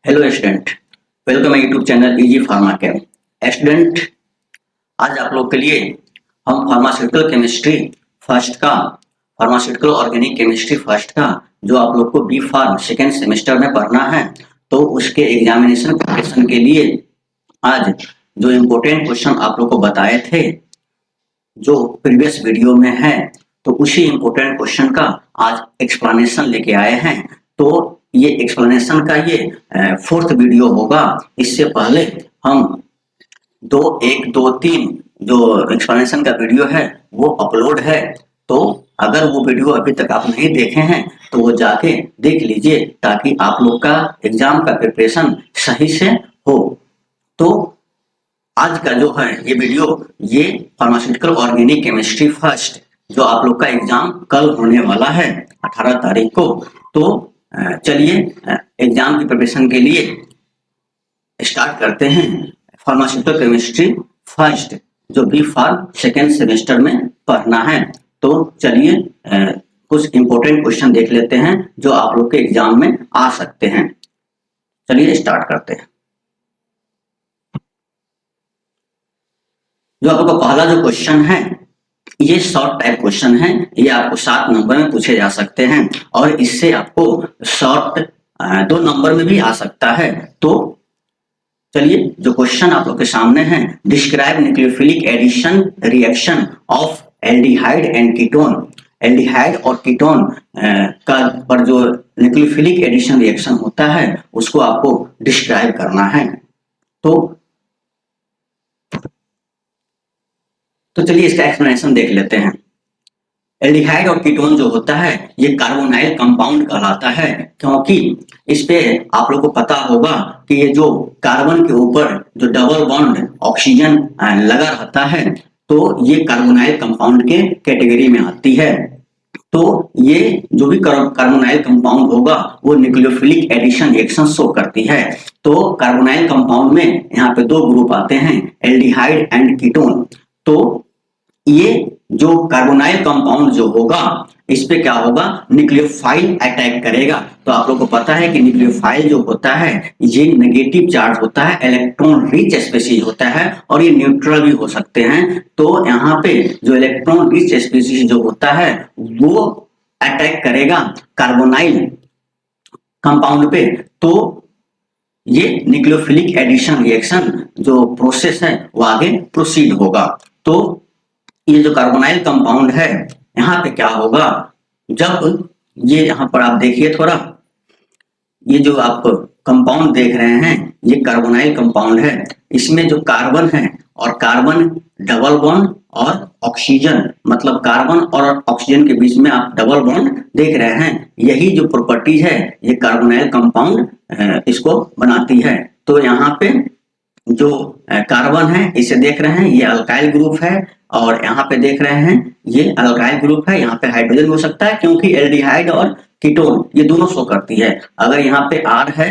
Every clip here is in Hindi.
Hello student, welcome my YouTube channel easy pharma came. Student, आज आप लोग के लिए हम फार्मास्यूटिकल केमिस्ट्री फर्स्ट का, फार्मास्यूटिकल ऑर्गेनिक केमिस्ट्री फर्स्ट का जो आप लोग को बी फार्म सेकेंड सेमेस्टर में पढ़ना है, तो उसके एग्जामिनेशन प्रिपरेशन के लिए आज जो इम्पोर्टेंट क्वेश्चन आप लोग को बताए थे जो प्रीवियस वीडियो में है, तो उसी इम्पोर्टेंट क्वेश्चन का आज एक्सप्लेनेशन लेके आए हैं। तो ये एक्सप्लेनेशन का ये फोर्थ वीडियो होगा। इससे पहले हम 1, 2, 3 जो एक्सप्लेनेशन का वीडियो है वो अपलोड है, तो अगर वो वीडियो अभी तक आप नहीं देखे हैं तो वो जाके देख लीजिए ताकि आप लोग का एग्जाम का प्रिपरेशन सही से हो। तो आज का जो है ये वीडियो, ये फार्मास्यूटिकल ऑर्गेनिक केमिस्ट्री फर्स्ट जो आप लोग का एग्जाम कल होने वाला है 18 तारीख को। तो चलिए एग्जाम की प्रिपरेशन के लिए स्टार्ट करते हैं। फार्मास्यूटिकल केमिस्ट्री फर्स्ट जो बी फार्म सेकेंड सेमेस्टर में पढ़ना है, तो चलिए कुछ इंपॉर्टेंट क्वेश्चन देख लेते हैं जो आप लोग के एग्जाम में आ सकते हैं। चलिए स्टार्ट करते हैं। जो आपका पहला जो क्वेश्चन है ये शॉर्ट टाइप क्वेश्चन है, ये आपको 7 नंबर में पूछे जा सकते हैं और इससे आपको शॉर्ट 2 नंबर में भी आ सकता है। तो चलिए जो क्वेश्चन आप लोग के सामने है, describe nucleophilic addition reaction of aldehyde and ketone. Aldehyde और कीटोन का पर जो न्यूक्लियोफिलिक एडिशन रिएक्शन होता है उसको आपको डिस्क्राइब करना है। तो चलिए इसका एक्सप्लेनेशन देख लेते हैं। एल्डिहाइड और कीटोन जो होता है ये कार्बोनाइल कंपाउंड कहलाता है, क्योंकि इस पे आप लोग को पता होगा कि ये जो कार्बन के ऊपर जो डबल बॉन्ड ऑक्सीजन लगा रहता है, तो ये कार्बोनाइल कंपाउंड के कैटेगरी में आती है। तो ये जो भी कार्बोनाइल कंपाउंड होगा वो न्यूक्लियोफिलिक एडिशन रिएक्शन शो करती है। तो कार्बोनाइल कंपाउंड में यहाँ पे 2 ग्रुप आते हैं, एल्डिहाइड एंड कीटोन। तो ये जो कार्बोनाइल कंपाउंड जो होगा इस पे क्या होगा, न्यूक्लियोफाइल अटैक करेगा। तो आप लोग को पता है कि न्यूक्लियोफाइल जो होता है ये नेगेटिव चार्ज होता है, इलेक्ट्रॉन रिच स्पीशीज होता है और ये न्यूट्रल भी हो सकते हैं। तो यहाँ पे जो इलेक्ट्रॉन रिच स्पीशीज जो होता है वो अटैक करेगा कार्बोनाइल कंपाउंड पे, तो ये न्यूक्लियोफिलिक एडिशन रिएक्शन जो प्रोसेस है वो आगे प्रोसीड होगा। तो ये जो कार्बोनाइल कंपाउंड है यहाँ पे क्या होगा, जब ये यहाँ पर आप देखिए थोड़ा, ये जो आप कंपाउंड देख रहे हैं ये कार्बोनाइल कंपाउंड है। इसमें जो कार्बन है और कार्बन डबल बॉन्ड और ऑक्सीजन, मतलब कार्बन और ऑक्सीजन के बीच में आप डबल बॉन्ड देख रहे हैं, यही जो प्रॉपर्टी है ये कार्बोनाइल कंपाउंड इसको बनाती है। तो यहाँ पे जो कार्बन है इसे देख रहे हैं ये अल्काइल ग्रुप है और यहाँ पे देख रहे हैं ये अल्काइल ग्रुप है। यहाँ पे हाइड्रोजन हो सकता है क्योंकि एल्डिहाइड और कीटोन ये दोनों शो करती है। अगर यहाँ पे R है,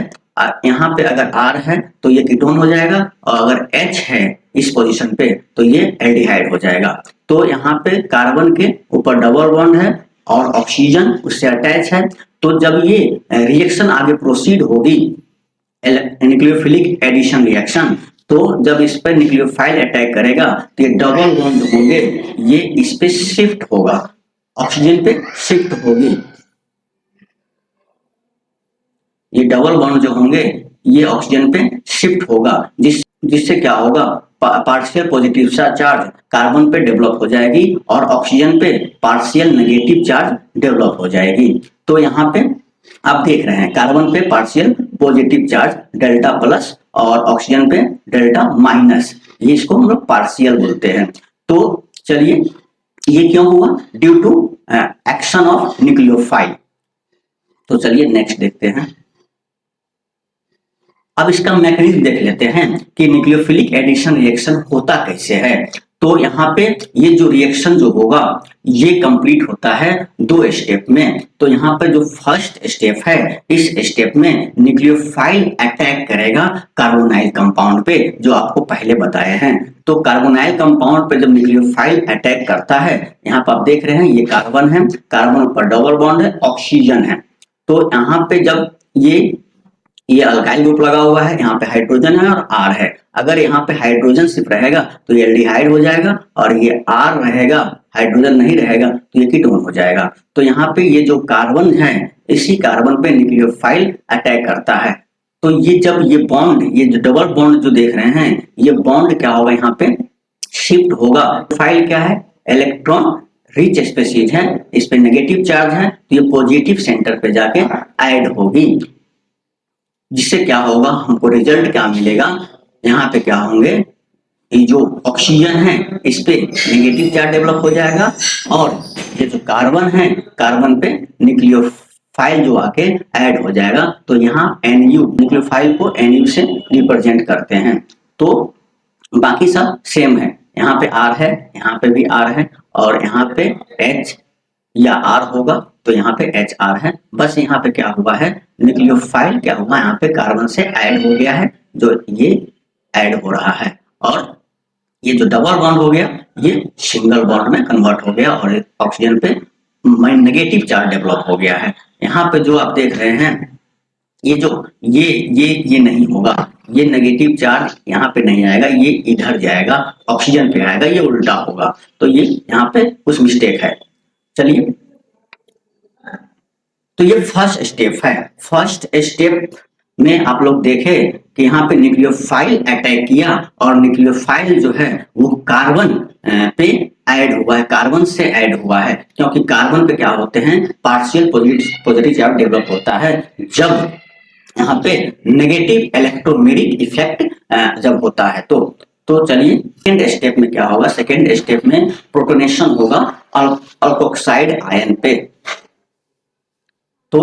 यहाँ पे अगर R है तो ये कीटोन हो जाएगा, और अगर H है इस पोजीशन पे तो ये एल्डिहाइड हो जाएगा। तो यहाँ पे कार्बन के ऊपर डबल बॉन्ड है और ऑक्सीजन उससे अटैच है। तो जब ये रिएक्शन आगे प्रोसीड होगी न्यूक्लियोफिलिक एडिशन रिएक्शन, तो जब इस पर न्यूक्लियोफाइल अटैक करेगा तो ये डबल बॉन्ड होंगे, ये इस पे शिफ्ट होगा, ऑक्सीजन पे शिफ्ट होगी। ये डबल बॉन्ड जो होंगे ये ऑक्सीजन पे शिफ्ट होगा, जिससे क्या होगा, पार्शियल पॉजिटिव चार्ज कार्बन पे डेवलप हो जाएगी और ऑक्सीजन पे पार्शियल नेगेटिव चार्ज डेवलप हो जाएगी। तो यहाँ पे आप देख रहे हैं कार्बन पे partial positive charge delta plus और ऑक्सीजन पे डेल्टा माइनस, ये इसको हम लोग पार्शियल बोलते हैं। तो चलिए ये क्यों हुआ, due to action of nucleophile. तो चलिए नेक्स्ट देखते हैं। अब इसका मैकेनिज्म देख लेते हैं कि न्यूक्लियोफिलिक एडिशन रिएक्शन होता कैसे है। तो यहाँ पे ये जो रिएक्शन जो होगा ये कंप्लीट होता है 2 स्टेप में। तो यहाँ पर जो फर्स्ट स्टेप है इस स्टेप में न्यूक्लियोफाइल अटैक करेगा कार्बोनाइल कंपाउंड पे, जो आपको पहले बताए हैं। तो कार्बोनाइल कंपाउंड पे जब न्यूक्लियोफाइल अटैक करता है, यहाँ पर आप देख रहे हैं ये कार्बन है, कार्बन पर डबल बॉन्ड है, ऑक्सीजन है। तो यहाँ पे जब ये ये अल्काइल ग्रुप लगा हुआ है, यहाँ पे हाइड्रोजन है और आर है। अगर यहाँ पे हाइड्रोजन सिर्फ रहेगा तो ये एल्डिहाइड हो जाएगा, और ये आर रहेगा, हाइड्रोजन नहीं रहेगा तो ये कीटोन हो जाएगा। तो यहाँ पे ये जो कार्बन है, इसी कार्बन पे न्यूक्लियोफाइल अटैक करता है। तो ये जब ये बॉन्ड, ये जो डबल बॉन्ड जो देख रहे हैं, ये बॉन्ड क्या होगा, यहाँ पे शिफ्ट होगा। फाइल क्या है, इलेक्ट्रॉन रिच स्पेसीज है, इस पे नेगेटिव चार्ज है, तो ये पॉजिटिव सेंटर पे जाके ऐड होगी, जिससे क्या होगा, हमको रिजल्ट क्या मिलेगा, यहाँ पे क्या होंगे, ये जो ऑक्सीजन है इस पे नेगेटिव चार्ज डेवलप हो जाएगा, और ये जो कार्बन है, कार्बन पे न्यूक्लियोफाइल जो आके ऐड हो जाएगा। तो यहाँ NU, न्यूक्लियोफाइल को NU से रिप्रेजेंट करते हैं। तो बाकी सब सेम है, यहाँ पे R है, यहाँ पे भी R है, और यहाँ पे H या R होगा, तो यहाँ पे HR है। बस यहाँ पे क्या हुआ है, न्यूक्लियोफाइल क्या हुआ, यहाँ पे कार्बन से ऐड हो गया है, जो ये ऐड हो रहा है, और ये जो डबल बॉन्ड हो गया ये सिंगल बॉन्ड में कन्वर्ट हो गया, और ऑक्सीजन पे नेगेटिव चार्ज डेवलप हो गया है। यहाँ पे जो आप देख रहे हैं, ये जो ये नहीं होगा, ये नेगेटिव चार्ज यहाँ पे नहीं आएगा, ये इधर जाएगा, ऑक्सीजन पे आएगा, ये उल्टा होगा। तो ये यहाँ पे कुछ मिस्टेक है। चलिए, तो ये फर्स्ट स्टेप है। फर्स्ट स्टेप में आप लोग देखें कि यहाँ पे न्यूक्लियोफाइल अटैक किया, और न्यूक्लियोफाइल जो है वो कार्बन पे ऐड हुआ है, कार्बन से ऐड हुआ है, क्योंकि कार्बन पे क्या होते हैं, पार्शियल पॉजिटिव चार्ज डेवलप होता है जब यहाँ पे नेगेटिव इलेक्ट्रोमेरिक इफेक्ट जब होता है। तो चलिए, सेकेंड स्टेप में क्या होगा, सेकेंड स्टेप में प्रोटोनेशन होगा अल्कोक्साइड आयन पे। तो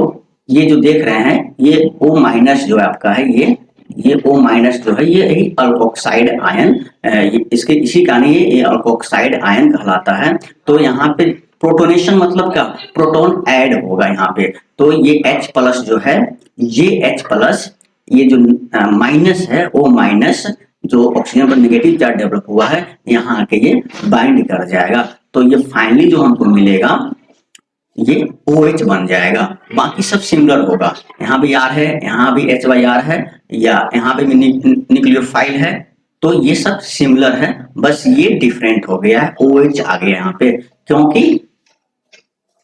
ये जो देख रहे हैं, ये O- जो आपका है, ये O- जो है, ये अल्कोक्साइड आयन, इसके इसी कारण ये अल्कोक्साइड आयन कहलाता है। तो यहाँ पे प्रोटोनेशन मतलब क्या, प्रोटॉन ऐड होगा यहाँ पे। तो ये H+ जो है, ये H+, ये जो माइनस है, O- जो ऑक्सीजन पर नेगेटिव चार्ज डेवलप हुआ है, यहाँ आके ये बाइंड कर जाएगा। तो ये फाइनली जो हमको मिलेगा, ये OH बन जाएगा। बाकी सब सिमिलर होगा, यहाँ भी R है, यहाँ भी H/R है, या यहाँ पे भी न्यूक्लियोफाइल है, तो ये सब सिमिलर है, बस ये डिफरेंट हो गया है, OH आ गया यहाँ पे, क्योंकि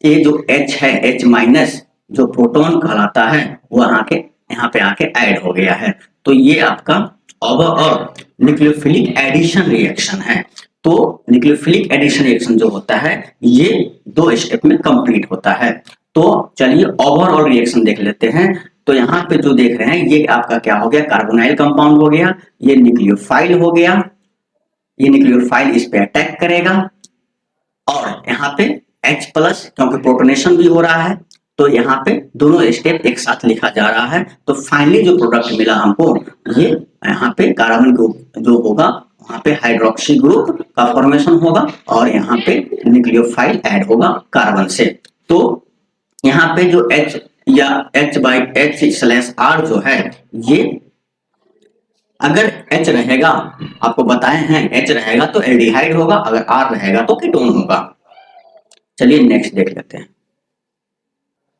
ये जो H है, H- जो प्रोटॉन कहलाता है, वो यहाँ पे आके ऐड हो गया है। तो ये आपका ओवरऑल न्यूक्लियोफिलिक एडिशन रिएक्शन है। तो न्यूक्लियोफिलिक एडिशन रिएक्शन जो होता है, ये 2 स्टेप में कंप्लीट होता है। तो चलिए ओवरऑल रिएक्शन देख लेते हैं। तो यहाँ पे जो देख रहे हैं, ये आपका क्या हो गया, कार्बोनाइल कंपाउंड हो गया, ये न्यूक्लियोफाइल हो गया, ये न्यूक्लियोफाइल इस पे अटैक करेगा, और यहाँ पे H+, क्योंकि प्रोटोनेशन भी हो रहा है, तो यहाँ पे दोनों स्टेप एक साथ लिखा जा रहा है। तो फाइनली जो प्रोडक्ट मिला हमको, ये यहाँ पे कार्बन ग्रुप जो होगा, वहाँ पे हाइड्रोक्सी ग्रुप का फॉर्मेशन होगा, और यहाँ पे न्यूक्लियोफाइल ऐड होगा कार्बन से। तो यहाँ पे जो H या H/H/R जो है, ये अगर H रहेगा, आपको बताए हैं H रहेगा तो एल्डिहाइड होगा, अगर R रहेगा तो कीटोन होगा। चलिए नेक्स्ट देख लेते हैं।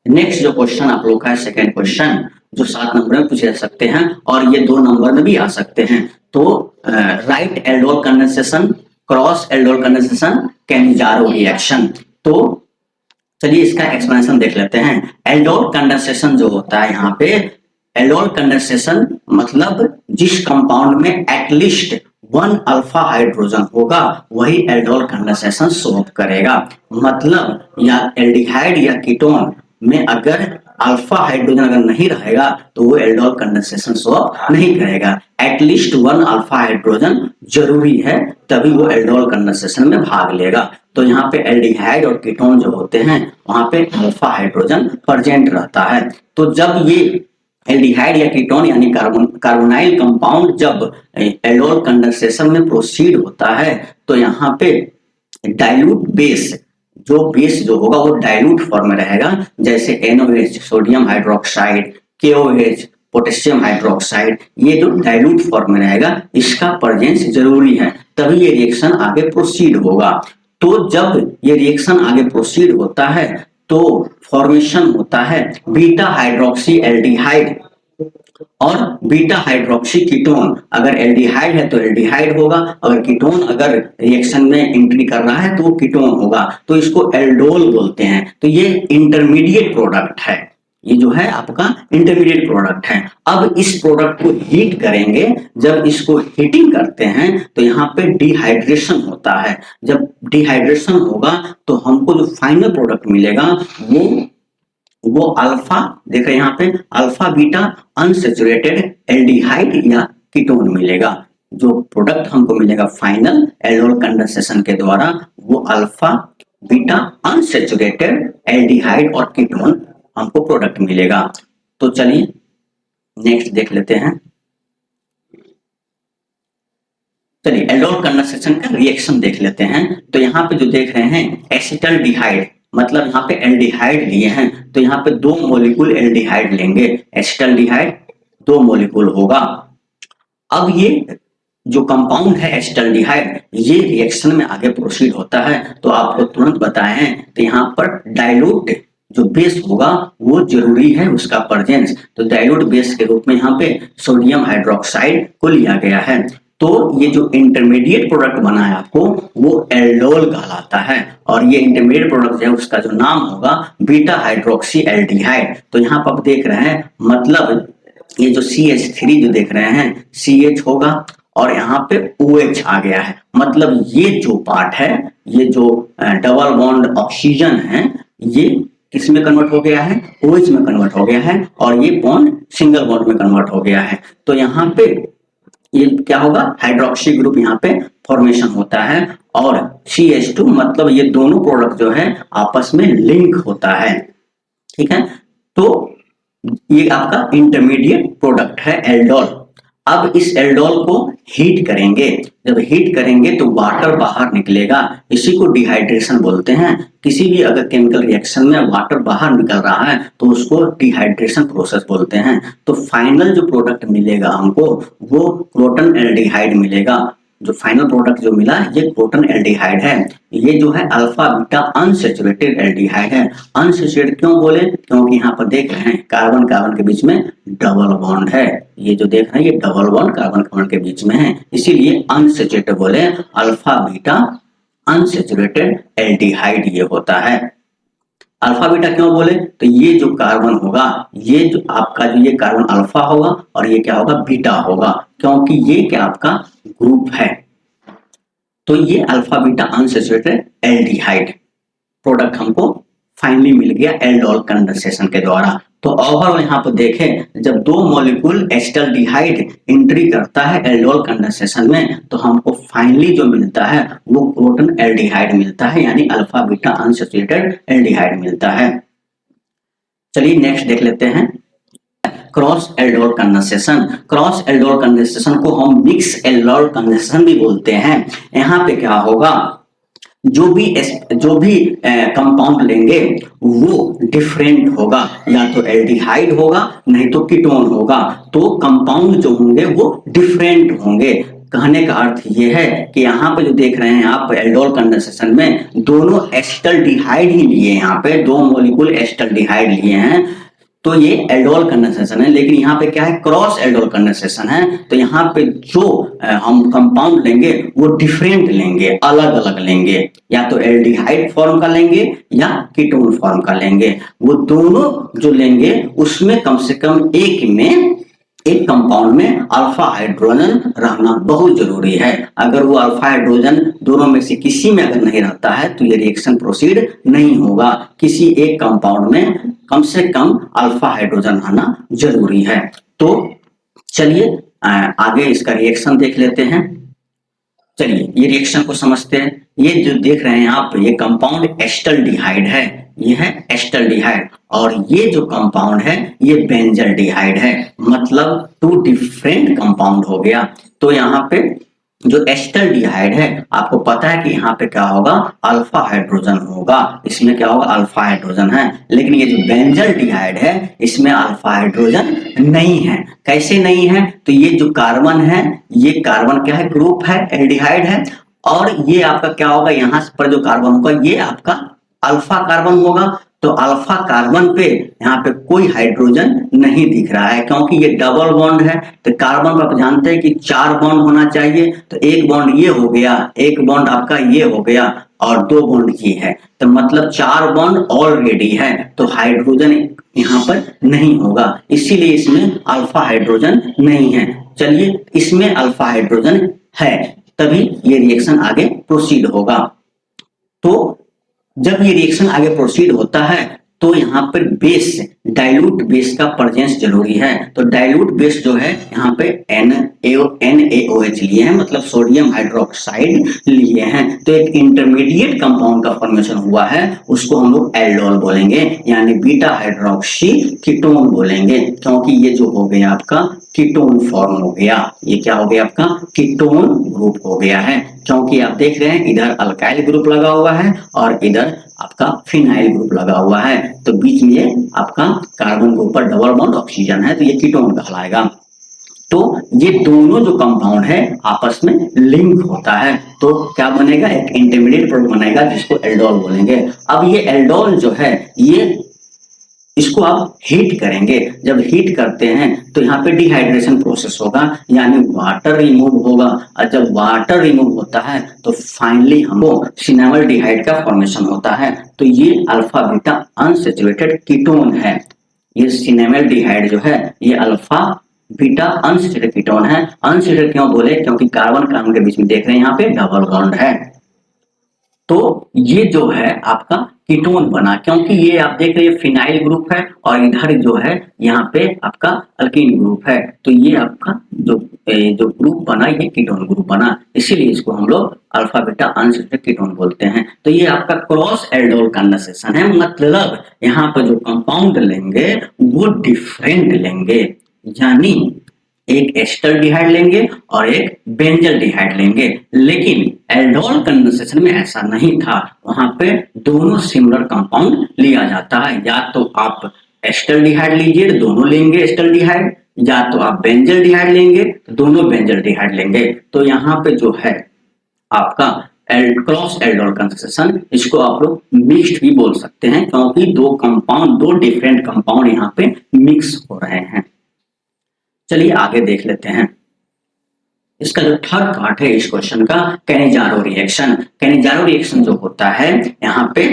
नेक्स्ट जो क्वेश्चन आप लोग का है, सेकेंड क्वेश्चन, जो 7 नंबर में पूछे जा सकते हैं, और ये 2 नंबर में भी आ सकते हैं। तो right aldol condensation, cross aldol condensation, Cannizzaro reaction. तो चलिए इसका एक्सप्लेनेशन देख लेते हैं। एल्डोल कंडेंसेशन जो होता है, यहाँ पे एल्डोल कंडेंसेशन मतलब जिस कंपाउंड में एटलीस्ट 1 अल्फा हाइड्रोजन होगा, वही एल्डोल कंडेंसेशन शो करेगा। मतलब या एल्डिहाइड या कीटोन में अगर अल्फा हाइड्रोजन अगर नहीं रहेगा, तो वो एल्डोल कंडेंसेशन शो नहीं करेगा। एटलीस्ट 1 अल्फा हाइड्रोजन जरूरी है, तभी वो एल्डोल कंडेंसेशन में भाग लेगा। तो यहाँ पे एल्डिहाइड और कीटोन जो होते हैं, वहां पे अल्फा हाइड्रोजन प्रेजेंट रहता है। तो जब ये एल्डिहाइड या कीटोन यानी कार्बोनाइल कंपाउंड जब एल्डोल कंडेंसेशन में प्रोसीड होता है, तो यहाँ पे डाइल्यूट बेस, जो बेस जो होगा वो डाइल्यूट फॉर्म में रहेगा, जैसे NOH sodium hydroxide, KOH potassium hydroxide, ये जो डाइल्यूट फॉर्म में रहेगा, इसका प्रेजेंस जरूरी है, तभी ये रिएक्शन आगे प्रोसीड होगा। तो जब ये रिएक्शन आगे प्रोसीड होता है, तो फॉर्मेशन होता है बीटा हाइड्रोक्सी एल्डिहाइड, और बीटा हाइड्रोक्सी कीटोन, अगर एल्डिहाइड है तो एल्डिहाइड होगा, अगर कीटोन अगर रिएक्शन में एंट्री कर रहा है तो वो कीटोन होगा, तो इसको एल्डोल बोलते हैं। तो ये इंटरमीडिएट प्रोडक्ट है, ये जो है आपका इंटरमीडिएट प्रोडक्ट है। अब इस प्रोडक्ट को हीट करेंगे, जब इसको हीटिंग करते हैं तो यहाँ पे डिहाइड्रेशन होता है। जब डिहाइड्रेशन होगा तो हमको जो फाइनल प्रोडक्ट मिलेगा वो अल्फा, देख रहे हैं यहाँ पे अल्फा बीटा अनसैचुरेटेड एल्डिहाइड या कीटोन मिलेगा। जो प्रोडक्ट हमको मिलेगा फाइनल एल्डोल कंडेंसेशन के द्वारा वो अल्फा बीटा अनसैचुरेटेड एल्डिहाइड और कीटोन हमको प्रोडक्ट मिलेगा। तो चलिए नेक्स्ट देख लेते हैं। चलिए एल्डोल कंडेंसेशन का रिएक्शन देख लेते हैं। तो यहाँ पे जो देख रहे हैं एसिटल्डिहाइड, मतलब यहाँ पे एल्डिहाइड लिए हैं, तो यहाँ पे 2 मॉलिक्यूल एल्डिहाइड लेंगे, एसिटल्डिहाइड 2 मॉलिक्यूल होगा। अब ये जो कंपाउंड है एसिटल्डिहाइड, ये रिएक्शन में आगे प्रोसीड होता है, तो आपको तुरंत बताए हैं। तो यहाँ पर डाइल्यूट जो बेस होगा वो जरूरी है उसका प्रेजेंस, तो डाइल्यूट बेस के रूप में यहाँ पे सोडियम हाइड्रोक्साइड को लिया गया है। तो ये जो इंटरमीडिएट प्रोडक्ट बना है आपको वो एल्डोल कहलाता है, और ये इंटरमीडिएट प्रोडक्ट है उसका जो नाम होगा बीटा हाइड्रोक्सी एल्डिहाइड। तो यहाँ पर आप देख रहे हैं, मतलब ये जो CH3 जो देख रहे हैं CH होगा और यहाँ पे OH आ गया है, मतलब ये जो पार्ट है, ये जो डबल बॉन्ड ऑक्सीजन है, ये किस में कन्वर्ट हो गया है, OH में कन्वर्ट हो गया है, और ये बॉन्ड सिंगल बॉन्ड में कन्वर्ट हो गया है। तो यहाँ पे ये क्या होगा, हाइड्रोक्सी ग्रुप यहाँ पे फॉर्मेशन होता है, और CH2 मतलब ये दोनों प्रोडक्ट जो है आपस में लिंक होता है। ठीक है, तो ये आपका इंटरमीडिएट प्रोडक्ट है एल्डोल। अब इस एल्डोल को हीट करेंगे, जब हीट करेंगे तो वाटर बाहर निकलेगा, इसी को डिहाइड्रेशन बोलते हैं। किसी भी अगर केमिकल रिएक्शन में वाटर बाहर निकल रहा है तो उसको डिहाइड्रेशन प्रोसेस बोलते हैं। तो फाइनल जो प्रोडक्ट मिलेगा हमको वो क्रोटन एल्डिहाइड मिलेगा। जो फाइनल प्रोडक्ट जो मिला ये क्रोटन एल्डिहाइड है। ये जो है अल्फा बीटा अनसैचुरेटेड एल्डिहाइड है। अनसैचुरेटेड क्यों बोले, क्योंकि यहाँ पर देख रहे हैं कार्बन कार्बन के बीच में डबल बॉन्ड है, ये जो देख रहे हैं ये डबल बॉन्ड कार्बन कार्बन के बीच में है, इसीलिए अनसैचुरेटेड बोले, अल्फा बीटा अनसैचुरेटेड एल्डिहाइड ये होता है। अल्फा बीटा क्यों बोले, तो ये जो कार्बन होगा, ये जो आपका जो ये कार्बन अल्फा होगा और ये क्या होगा बीटा होगा, क्योंकि ये क्या आपका ग्रुप है। तो ये alpha beta unsaturated aldehyde product हमको फाइनली मिल गया एल्डोल कंडेंसेशन के द्वारा। तो ओवरऑल यहाँ पर देखें, जब 2 मॉलिक्यूल एसिटल्डिहाइड एंट्री करता है एल्डोल कंडेंसेशन में तो हमको फाइनली जो मिलता है वो क्रोटन एल्डिहाइड मिलता है, यानी अल्फा बीटा अनसैचुरेटेड एल्डिहाइड मिलता है। चलिए नेक्स्ट देख लेते हैं cross aldol condensation. Cross aldol condensation को हम मिक्स एल्डोल कंडेंसेशन भी बोलते हैं। यहाँ पे क्या होगा, जो भी कंपाउंड लेंगे वो डिफरेंट होगा, या तो एल्डिहाइड होगा नहीं तो कीटोन होगा, तो कंपाउंड जो होंगे वो डिफरेंट होंगे। कहने का अर्थ ये है कि यहाँ पे जो देख रहे हैं आप एल्डोल कंडेंसेशन में दोनों एसिटल्डिहाइड ही लिए, यहाँ पे 2 मॉलिक्यूल एसिटल्डिहाइड लिए हैं, तो ये एल्डोल कंडेंसेशन है। लेकिन यहाँ पे क्या है, क्रॉस एल्डोल कंडेंसेशन है, तो यहाँ पे जो हम कंपाउंड लेंगे वो डिफरेंट लेंगे, अलग अलग लेंगे, या तो एल्डिहाइड फॉर्म का लेंगे या कीटोन फॉर्म का लेंगे। वो दोनों जो लेंगे उसमें कम से कम एक कंपाउंड में अल्फा हाइड्रोजन रहना बहुत जरूरी है। अगर वो अल्फा हाइड्रोजन दोनों में से किसी में अगर नहीं रहता है तो ये रिएक्शन प्रोसीड नहीं होगा। किसी एक कंपाउंड में कम से कम अल्फा हाइड्रोजन रहना जरूरी है। तो चलिए आगे इसका रिएक्शन देख लेते हैं। चलिए ये रिएक्शन को समझते हैं। ये जो देख रहे हैं आप, ये कंपाउंड एसिटल्डिहाइड है, ये है एसिटल्डिहाइड, और ये जो कंपाउंड है ये बेंजल्डिहाइड है, मतलब 2 डिफरेंट कंपाउंड हो गया। तो यहाँ पे जो एसिटल्डिहाइड है आपको पता है कि यहाँ पे क्या होगा, अल्फा हाइड्रोजन होगा, इसमें क्या होगा अल्फा हाइड्रोजन है। लेकिन ये जो बेंजल्डिहाइड है इसमें अल्फा हाइड्रोजन नहीं है। कैसे नहीं है, तो ये जो कार्बन है ये कार्बन क्या है, ग्रुप है, एल्डिहाइड है, और ये आपका क्या होगा, यहाँ पर जो कार्बन होगा ये आपका अल्फा कार्बन होगा, तो अल्फा कार्बन पे यहाँ पे कोई हाइड्रोजन नहीं दिख रहा है क्योंकि ये डबल बॉन्ड है। तो कार्बन पर आप जानते हैं कि 4 बॉन्ड होना चाहिए, तो एक बॉन्ड ये हो गया, एक बॉन्ड आपका ये हो गया और 2 बॉन्ड ये है, तो मतलब 4 बॉन्ड ऑलरेडी है, तो हाइड्रोजन यहाँ पर नहीं होगा, इसीलिए इसमें अल्फा हाइड्रोजन नहीं है। चलिए, इसमें अल्फा हाइड्रोजन है, तभी ये रिएक्शन आगे प्रोसीड होगा। तो जब ये रिएक्शन आगे प्रोसीड होता है तो यहाँ पर बेस, डाइल्यूट बेस का प्रेजेंस जरूरी है। तो डाइल्यूट बेस जो है यहाँ पे NaOH लिए हैं, मतलब सोडियम हाइड्रोक्साइड लिए हैं। तो एक इंटरमीडिएट कंपाउंड का फॉर्मेशन हुआ है, उसको हम लोग एल्डोल बोलेंगे, यानी बीटा हाइड्रोक्सी कीटोन बोलेंगे, क्योंकि ये जो हो गया आपका कीटोन फॉर्म हो गया। ये क्या हो गया आपका कीटोन ग्रुप हो गया है, क्योंकि आप देख रहे हैं इधर अल्काइल ग्रुप लगा हुआ है और इधर आपका फिनाइल ग्रुप लगा हुआ है, तो बीच में आपका कार्बन के ऊपर डबल बॉन्ड ऑक्सीजन है, तो ये कीटोन कहलाएगा। तो ये दोनों जो कंपाउंड है आपस में लिंक होता है, तो क्या बनेगा, एक इंटरमीडिएट प्रोडक्ट बनेगा जिसको एल्डोल बोलेंगे। अब ये एल्डोल जो है, ये इसको आप हीट करेंगे, जब हीट करते हैं तो यहाँ पे डिहाइड्रेशन प्रोसेस होगा, यानी वाटर रिमूव होगा, और जब वाटर रिमूव होता है तो फाइनली हमको सिनेमल्डिहाइड का फॉर्मेशन होता है। तो ये अल्फा बीटा अनसैचुरेटेड कीटोन है। ये सिनेमल्डिहाइड जो है ये अल्फा बीटा अनसैचुरेटेड कीटोन है। अनसैचुरेटेड क्यों बोले, क्योंकि कार्बन कार्बन के बीच में देख रहे हैं यहाँ पे डबल बॉन्ड है, तो ये जो है आपका कीटोन बना, क्योंकि ये आप देख रहे हैं फिनाइल ग्रुप है और इधर जो है यहाँ पे आपका अल्कीन ग्रुप है, तो ये आपका जो ग्रुप बना ये कीटोन ग्रुप बना, इसीलिए इसको हम लोग अल्फा बीटा अनसैचुरेटेड कीटोन बोलते हैं। तो ये आपका क्रॉस एल्डोल कंडेंसेशन है, मतलब यहाँ पर जो कंपाउंड लेंगे वो डिफरेंट लेंगे, यानी एक एस्टल्डिहाइड लेंगे और एक बेंजल्डिहाइड लेंगे, लेकिन एल्डोल कंडेंसेशन में ऐसा नहीं था, वहां पे दोनों सिमिलर कंपाउंड लिया जाता है। या तो आप एस्टल्डिहाइड लीजिए तो दोनों लेंगे एस्टल्डिहाइड, या तो आप बेंजल्डिहाइड लेंगे तो दोनों बेंजल्डिहाइड लेंगे। तो यहाँ पे जो है आपका क्रॉस एल्डोल कंडेंसेशन, इसको आप लोग मिक्स्ड भी बोल सकते हैं, क्योंकि दो डिफरेंट कंपाउंड यहाँ पे मिक्स हो रहे हैं। चलिए आगे देख लेते हैं। इसका जो थर्ड पार्ट है इस क्वेश्चन का, कैनिजारो रिएक्शन। कैनिजारो रिएक्शन जो होता है यहाँ पे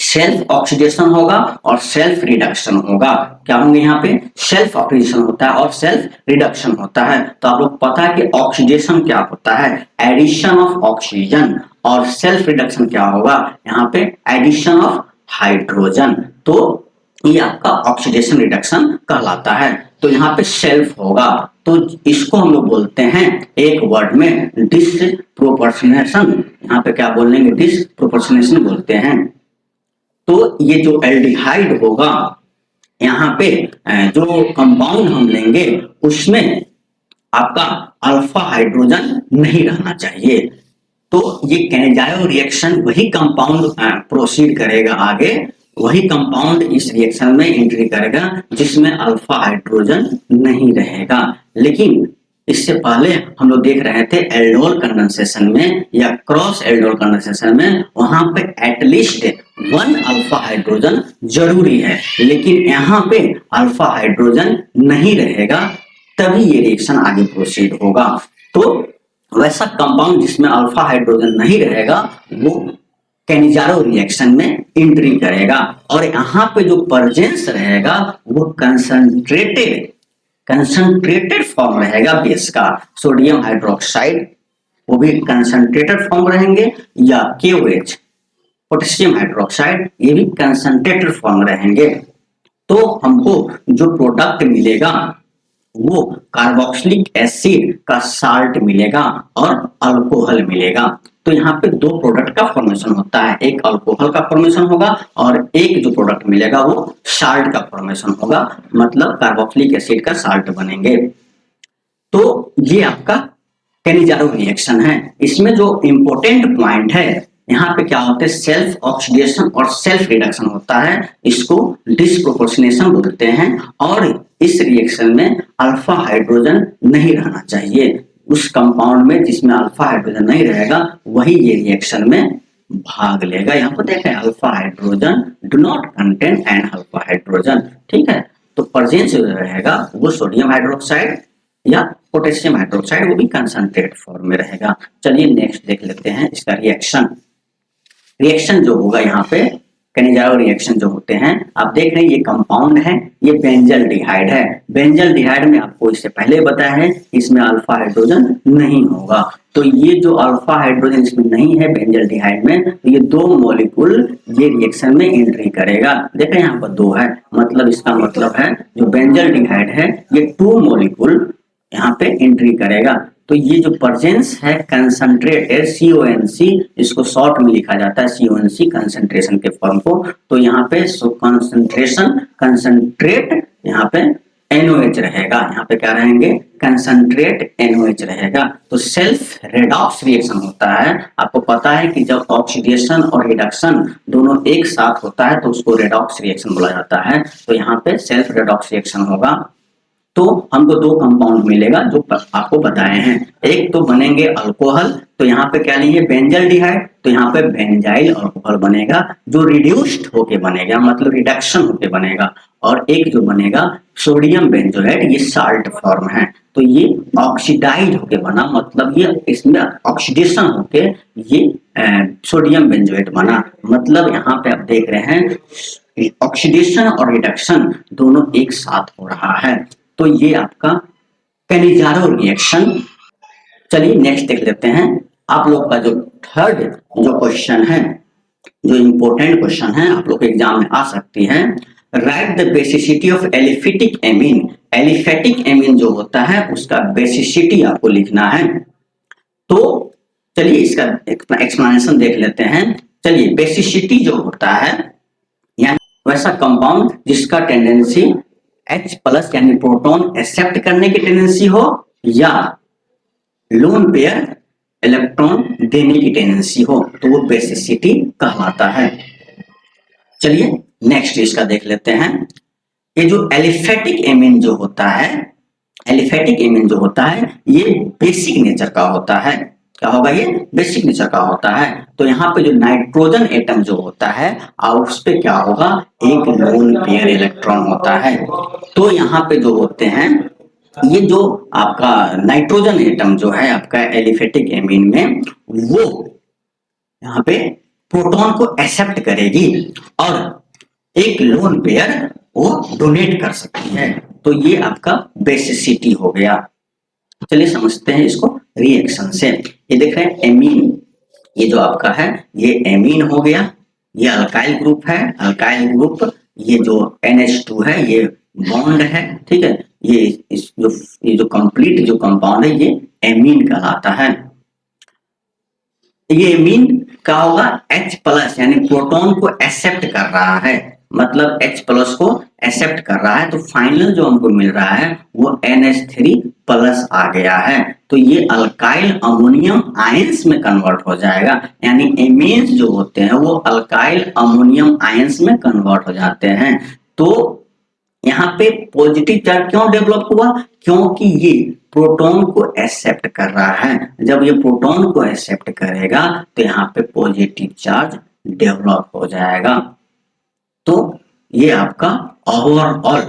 सेल्फ ऑक्सीडेशन होगा और सेल्फ रिडक्शन होगा। क्या होंगे यहाँ पे, सेल्फ ऑक्सीडेशन होता है और सेल्फ रिडक्शन होता है। तो आप लोग पता है कि ऑक्सीडेशन क्या होता है, एडिशन ऑफ ऑक्सीजन, और सेल्फ रिडक्शन क्या होगा, यहाँ पे एडिशन ऑफ हाइड्रोजन। तो ये आपका ऑक्सीडेशन रिडक्शन कहलाता है। तो यहाँ पे सेल्फ होगा, तो इसको हम लोग बोलते हैं एक वर्ड में डिसप्रोपोर्शनेशन। यहाँ पे क्या बोलेंगे, डिसप्रोपोर्शनेशन बोलते हैं। तो ये जो एल्डिहाइड होगा, यहाँ पे जो कंपाउंड हम लेंगे उसमें आपका अल्फा हाइड्रोजन नहीं रहना चाहिए। तो ये कैनिजारो रिएक्शन वही कंपाउंड प्रोसीड करेगा आगे, वही कंपाउंड इस रिएक्शन में एंट्री करेगा जिसमें अल्फा हाइड्रोजन नहीं रहेगा। लेकिन इससे पहले हम लोग देख रहे थे एल्डोल कंडेंसेशन में या क्रॉस एल्डोल कंडेंसेशन में, वहां पे एटलीस्ट 1 अल्फा हाइड्रोजन जरूरी है, लेकिन यहाँ पे अल्फा हाइड्रोजन नहीं रहेगा, तभी ये रिएक्शन आगे प्रोसीड होगा। तो वैसा कंपाउंड जिसमें अल्फा हाइड्रोजन नहीं रहेगा वो कैनिजारो रिएक्शन में एंट्री करेगा, और यहाँ पे जो प्रेजेंस रहेगा वो कंसंट्रेटेड फॉर्म रहेगा बेस का। सोडियम हाइड्रोक्साइड वो भी कंसंट्रेटेड फॉर्म रहेंगे, या KOH पोटेशियम हाइड्रोक्साइड ये भी कंसंट्रेटेड फॉर्म रहेंगे। तो हमको जो प्रोडक्ट मिलेगा वो कार्बोक्सिलिक एसिड का साल्ट मिलेगा और अल्कोहल मिलेगा। तो यहाँ पे 2 प्रोडक्ट का फॉर्मेशन होता है, एक अल्कोहल का फॉर्मेशन होगा और एक जो प्रोडक्ट मिलेगा वो साल्ट का फॉर्मेशन होगा, मतलब कार्बोक्सिलिक एसिड का साल्ट बनेंगे। तो ये आपका कैनिजारो रिएक्शन है। इसमें जो इंपॉर्टेंट पॉइंट है यहाँ पे क्या होता है, सेल्फ ऑक्सीडेशन और सेल्फ रिडक्शन होता है, इसको डिसप्रोपोर्शनेशन बोलते हैं। और इस रिएक्शन में अल्फा हाइड्रोजन नहीं रहना चाहिए, उस कंपाउंड में जिसमें अल्फा हाइड्रोजन नहीं रहेगा वही ये रिएक्शन में भाग लेगा। यहाँ पर देखें alpha hydrogen do not contain an alpha hydrogen, ठीक है। तो प्रेजेंस जो रहेगा वो सोडियम हाइड्रोक्साइड या पोटेशियम हाइड्रोक्साइड, वो भी कंसंट्रेट फॉर्म में रहेगा। चलिए नेक्स्ट देख लेते हैं इसका रिएक्शन। रिएक्शन जो होगा यहाँ पे कैनिजारो रिएक्शन जो होते हैं, आप देख रहे हैं ये कंपाउंड है, ये बेंजल डिहाइड है। बेंजल डिहाइड में आपको इससे पहले बताया है इसमें अल्फा हाइड्रोजन नहीं होगा। तो ये जो अल्फा हाइड्रोजन इसमें नहीं है बेंजल डिहाइड में, तो ये दो मॉलिक्यूल ये रिएक्शन में एंट्री करेगा। देखें यहाँ पर दो है, मतलब इसका मतलब है जो बेंजल डिहाइड है ये 2 मॉलिक्यूल यहाँ पे एंट्री करेगा। तो ये जो प्रेजेंस है कंसंट्रेटेड CONC, इसको शॉर्ट में लिखा जाता है CONC कंसंट्रेशन के फॉर्म को। तो यहाँ पे कंसंट्रेशन कंसंट्रेट यहाँ पे NOH रहेगा, यहाँ पे क्या रहेंगे कंसंट्रेट NOH रहेगा। तो सेल्फ रेडॉक्स रिएक्शन होता है। आपको पता है कि जब ऑक्सीडेशन और रिडक्शन दोनों एक साथ होता है तो उसको रेडॉक्स रिएक्शन बोला जाता है। तो यहाँ पे सेल्फ रेडॉक्स रिएक्शन होगा। तो हमको दो कंपाउंड मिलेगा जो आपको बताए हैं। एक तो बनेंगे अल्कोहल, तो यहाँ पे क्या लिए बेंजल डिहाइड, तो यहाँ पे बेंजाइल अल्कोहल बनेगा जो रिड्यूस्ड होके बनेगा, मतलब रिडक्शन होके बनेगा। और एक जो बनेगा सोडियम बेंजोएट, ये साल्ट फॉर्म है, तो ये ऑक्सीडाइज होके बना, मतलब ये इसमें ऑक्सीडेशन होके ये सोडियम बेंजोएट बना। मतलब यहाँ पे आप देख रहे हैं ऑक्सीडेशन और रिडक्शन दोनों एक साथ हो रहा है। तो ये आपका कैनिजारो रिएक्शन। चलिए नेक्स्ट देख लेते हैं। आप लोग का जो थर्ड जो क्वेश्चन है, जो इंपॉर्टेंट क्वेश्चन है, आप लोग के एग्जाम में आ सकती है। Right the basicity of aliphatic amine. Aliphatic amine जो होता है उसका बेसिसिटी आपको लिखना है। तो चलिए इसका एक्सप्लेनेशन देख लेते हैं। चलिए बेसिसिटी जो होता है यानी वैसा कंपाउंड जिसका टेंडेंसी H प्लस यानी प्रोटॉन एक्सेप्ट करने की टेंडेंसी हो या लोन पेयर इलेक्ट्रॉन देने की टेंडेंसी हो, तो वो बेसिसिटी कहलाता है। चलिए नेक्स्ट इसका देख लेते हैं। ये जो एलिफेटिक एमीन जो होता है, एलिफेटिक एमीन जो होता है ये बेसिक नेचर का होता है। क्या होगा, ये बेसिक नेचर का होता है। तो यहाँ पे जो नाइट्रोजन एटम जो होता है और उस पे क्या होगा, एक लोन पेयर इलेक्ट्रॉन होता है। तो यहाँ पे जो होते हैं ये जो आपका नाइट्रोजन एटम जो है आपका एलिफेटिक एमीन में, वो यहाँ पे प्रोटॉन को एक्सेप्ट करेगी और एक लोन पेयर वो डोनेट कर सकती है। तो ये आपका बेसिसिटी हो गया। चलिए समझते हैं इसको रिएक्शन से। ये देख रहे हैं एमीन, ये जो आपका है ये एमीन हो गया, ये अल्काइल ग्रुप है, अल्काइल ग्रुप। ये जो NH2 है ये बॉन्ड है, ठीक है। ये जो कंप्लीट जो कंपाउंड है ये एमीन कहलाता है। ये एमीन क्या होगा, H प्लस यानी प्रोटॉन को एक्सेप्ट कर रहा है, मतलब H प्लस को एक्सेप्ट कर रहा है। तो फाइनल जो हमको मिल रहा है वो NH3 प्लस आ गया है। तो ये अल्काइल अमोनियम आयंस में कन्वर्ट हो जाएगा, यानी एमीन्स जो होते हैं वो अल्काइल अमोनियम आयंस में कन्वर्ट हो जाते हैं। तो यहाँ पे पॉजिटिव चार्ज क्यों डेवलप हुआ, क्योंकि ये प्रोटॉन को एक्सेप्ट कर रहा है। जब ये प्रोटॉन को एक्सेप्ट करेगा तो यहाँ पे पॉजिटिव चार्ज डेवलप हो जाएगा। तो ये आपका ओवरऑल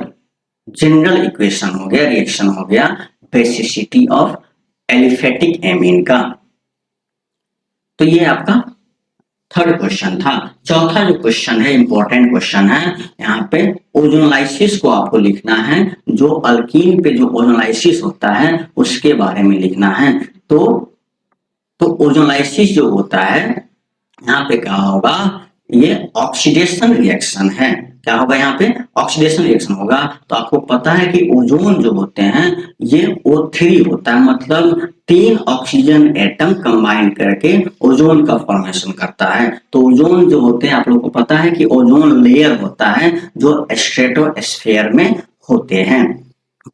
जनरल इक्वेशन हो गया, रिएक्शन हो गया बेसिसिटी ऑफ एलिफेटिक एमीन का। तो ये आपका थर्ड क्वेश्चन था। चौथा जो क्वेश्चन है इंपॉर्टेंट क्वेश्चन है, यहाँ पे ओजोनलाइसिस को आपको लिखना है। जो अल्कीन पे जो ओजोनलाइसिस होता है उसके बारे में लिखना है। तो ओजोनलाइसिस जो होता है यहाँ पे क्या होगा, ये ऑक्सीडेशन रिएक्शन है। क्या होगा, यहाँ पे ऑक्सीडेशन रिएक्शन होगा। तो आपको पता है कि ओजोन जो होते हैं ये O3 होता है, मतलब 3 ऑक्सीजन एटम कंबाइन करके ओजोन का फॉर्मेशन करता है। तो ओजोन जो होते हैं आप लोग को पता है कि ओजोन लेयर होता है जो स्ट्रेटोस्फीयर में होते हैं।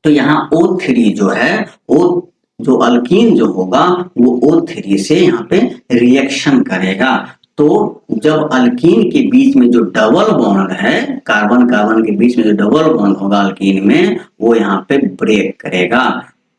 तो यहाँ O3 जो है वो जो अल्कीन जो होगा वो O3 से यहाँ पे रिएक्शन करेगा। तो जब अल्कीन के बीच में जो डबल बॉन्ड है, कार्बन कार्बन के बीच में जो डबल बॉन्ड होगा अल्कीन में, वो यहाँ पे ब्रेक करेगा।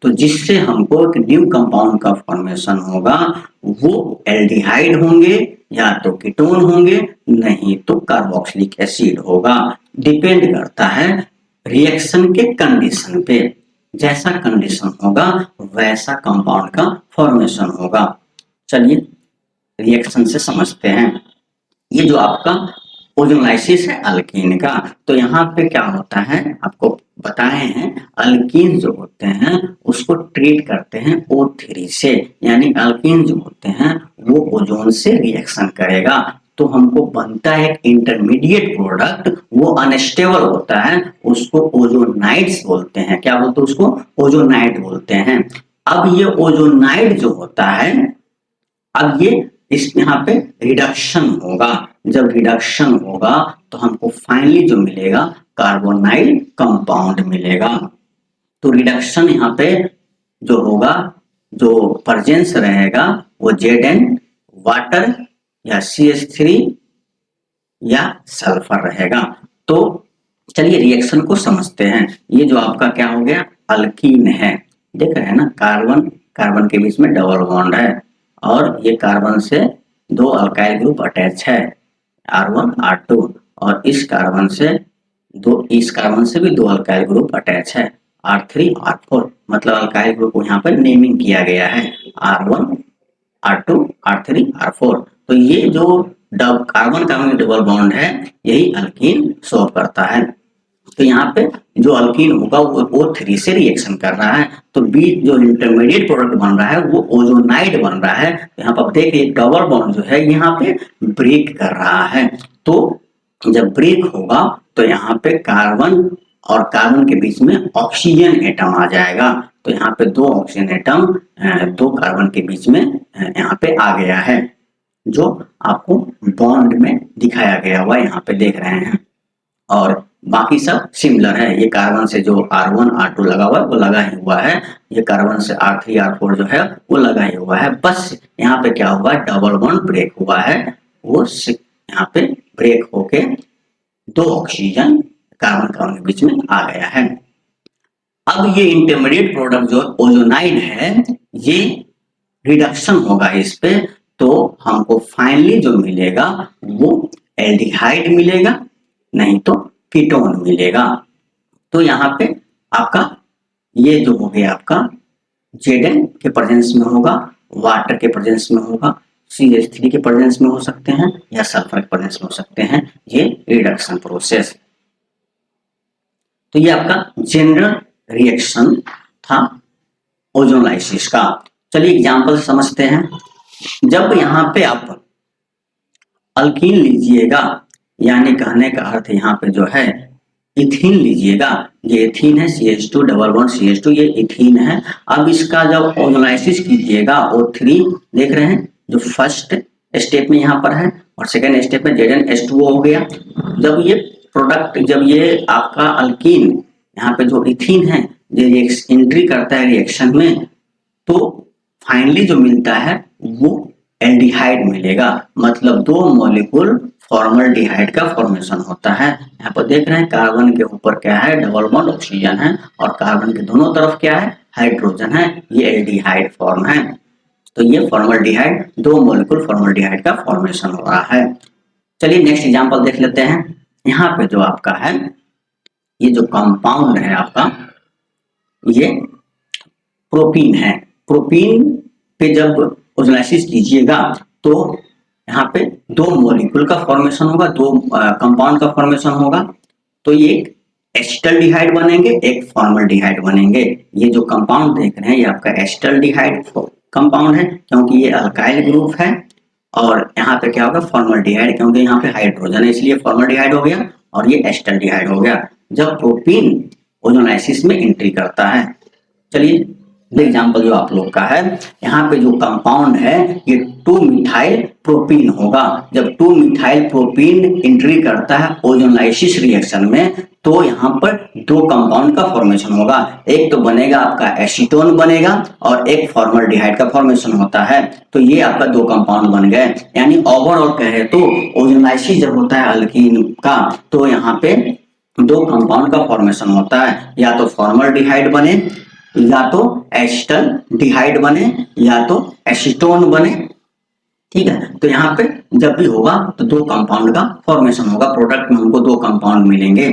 तो जिससे हमको एक न्यू कंपाउंड का फॉर्मेशन होगा, वो एल्डिहाइड होंगे या तो कीटोन होंगे, नहीं तो कार्बोक्सिलिक एसिड होगा। डिपेंड करता है रिएक्शन के कंडीशन पे। जैसा कंडीशन होगा वैसा कंपाउंड का फॉर्मेशन होगा। चलिए रिएक्शन से समझते हैं। ये जो आपका ओजोनाइसिस है अल्कीन का, तो यहाँ पे क्या होता है आपको बताए हैं, अल्कीन जो होते हैं उसको ट्रीट करते हैं O3 से, यानी अल्कीन जो होते हैं वो ओजोन से रिएक्शन करेगा, तो हमको बनता है एक इंटरमीडिएट प्रोडक्ट, वो अनस्टेबल होता है, उसको ओजोनाइड्स बोलते हैं। क्या बोलते हैं उसको? ओजोनाइड बोलते हैं। अब ये ओजोनाइड जो होता है, अब ये इस यहाँ पे रिडक्शन होगा। जब रिडक्शन होगा तो हमको फाइनली जो मिलेगा कार्बोनाइल कंपाउंड मिलेगा। तो रिडक्शन यहाँ पे जो होगा, जो प्रेजेंस रहेगा वो Zn वाटर या CH3 या सल्फर रहेगा। तो चलिए रिएक्शन को समझते हैं। ये जो आपका क्या हो गया, अल्कीन है, देख रहे हैं ना, कार्बन कार्बन के बीच में डबल बॉन्ड है और ये कार्बन से दो अल्काइल ग्रुप अटैच है, R1 R2, और इस कार्बन से भी दो अल्काइल ग्रुप अटैच है, R3 R4। मतलब अल्काइल ग्रुप को यहाँ पर नेमिंग किया गया है R1 R2 R3 R4। तो ये जो कार्बन कार्बन डबल बॉन्ड है यही अल्कीन शो करता है। तो यहाँ पे जो अल्कीन होगा वो O3 से रिएक्शन कर रहा है, तो बीच जो इंटरमीडिएट प्रोडक्ट बन रहा है वो ओजोनाइड बन रहा है। यहाँ पर देखिए डबल बॉन्ड जो है यहाँ पे ब्रेक कर रहा है। तो जब ब्रेक होगा तो यहाँ पे कार्बन और कार्बन के बीच में ऑक्सीजन एटम आ जाएगा। तो यहाँ पे दो ऑक्सीजन एटम दो कार्बन के बीच में यहाँ पे आ गया है, जो आपको बॉन्ड में दिखाया गया हुआ यहाँ पे देख रहे हैं। और बाकी सब सिमिलर है, ये कार्बन से जो R1 R2 लगा हुआ है वो लगा ही हुआ है, ये कार्बन से R3 R4 जो है वो लगा ही हुआ है। बस यहाँ पे क्या हुआ, डबल बॉन्ड ब्रेक हुआ है, वो यहाँ पे ब्रेक होके दो ऑक्सीजन कार्बन कार्बन के बीच में आ गया है। अब ये इंटरमीडिएट प्रोडक्ट जो ओजोनाइड है ये रिडक्शन होगा इस पे, तो हमको फाइनली जो मिलेगा वो एल्डिहाइड मिलेगा, नहीं तो कीटोन मिलेगा। तो यहाँ पे आपका ये जो हो गया आपका Zn के प्रेजेंस में होगा, वाटर के प्रेजेंस में होगा, CH3 के प्रेजेंस में हो सकते हैं या सल्फर के प्रेजेंस में हो सकते हैं, ये रिडक्शन प्रोसेस। तो ये आपका जनरल रिएक्शन था ओजोनाइसिस का। चलिए एग्जांपल समझते हैं। जब यहाँ पे आप अल्कीन लीजिएगा, यानी कहने का अर्थ यहाँ पे जो है इथीन लीजिएगा, ये इथीन है, CH2 डबल बॉन्ड CH2, ये इथीन है। अब इसका जब ओजोनाइसिस कीजिएगा O3, देख रहे हैं जो फर्स्ट स्टेप में यहाँ पर है और सेकेंड स्टेप में ZnH2O हो गया। जब ये प्रोडक्ट, जब ये आपका अल्कीन यहाँ पे जो इथीन है ये एंट्री करता है रिएक्शन में, तो फाइनली जो मिलता है वो एल्डिहाइड मिलेगा। मतलब दो मॉलिक्यूल फॉर्मल्डिहाइड का फॉर्मेशन होता है। यहाँ पर देख रहे हैं कार्बन के ऊपर क्या है, डबल बॉन्ड ऑक्सीजन है, और कार्बन के दोनों तरफ क्या है, हाइड्रोजन है, ये एल्डिहाइड फॉर्म है। तो ये फॉर्मल्डिहाइड, दो मॉलिक्यूल फॉर्मल्डिहाइड का फॉर्मेशन हो रहा है। चलिए नेक्स्ट एग्जांपल देख लेते हैं। यहाँ पे जो आपका है ये जो कंपाउंड है आपका, ये प्रोपीन है। प्रोपीन पे जब ओजोनाइसिस कीजिएगा तो यहाँ पे दो मॉलिक्यूल का फॉर्मेशन होगा, दो कंपाउंड का फॉर्मेशन होगा। तो ये एक एसिटल्डिहाइड बनेंगे, एक फॉर्मल्डिहाइड बनेंगे। ये जो कंपाउंड देख रहे हैं ये आपका एसिटल्डिहाइड कंपाउंड है, क्योंकि ये अल्काइल ग्रुप है। और यहाँ पे क्या होगा, फॉर्मल्डिहाइड, क्योंकि यहाँ पे हाइड्रोजन है इसलिए फॉर्मल्डिहाइड हो गया, और ये एसिटल्डिहाइड हो गया जब प्रोपीन ओजोनाइसिस में एंट्री करता है। चलिए एग्जाम्पल जो आप लोग का है, यहाँ पे जो कंपाउंड है ये 2-मिथाइल प्रोपीन होगा। जब 2-मिथाइल प्रोपीन एंट्री करता है ओजोनाइसिस रिएक्शन में, तो यहाँ पर दो कंपाउंड का फॉर्मेशन होगा। एक तो बनेगा आपका एसीटोन बनेगा और एक फॉर्मल्डिहाइड का फॉर्मेशन होता है। तो ये आपका दो कंपाउंड बन गए। यानी ओवरऑल कहे तो ओजोनाइसिस जब होता है अल्कीन का, तो यहाँ पे दो कंपाउंड का फॉर्मेशन होता है, या तो फॉर्मल्डिहाइड बने, या तो एसिटल्डिहाइड बने, या तो एसीटोन बने। ठीक है, तो यहाँ पे जब भी होगा तो दो कंपाउंड का फॉर्मेशन होगा, प्रोडक्ट में हमको दो कंपाउंड मिलेंगे।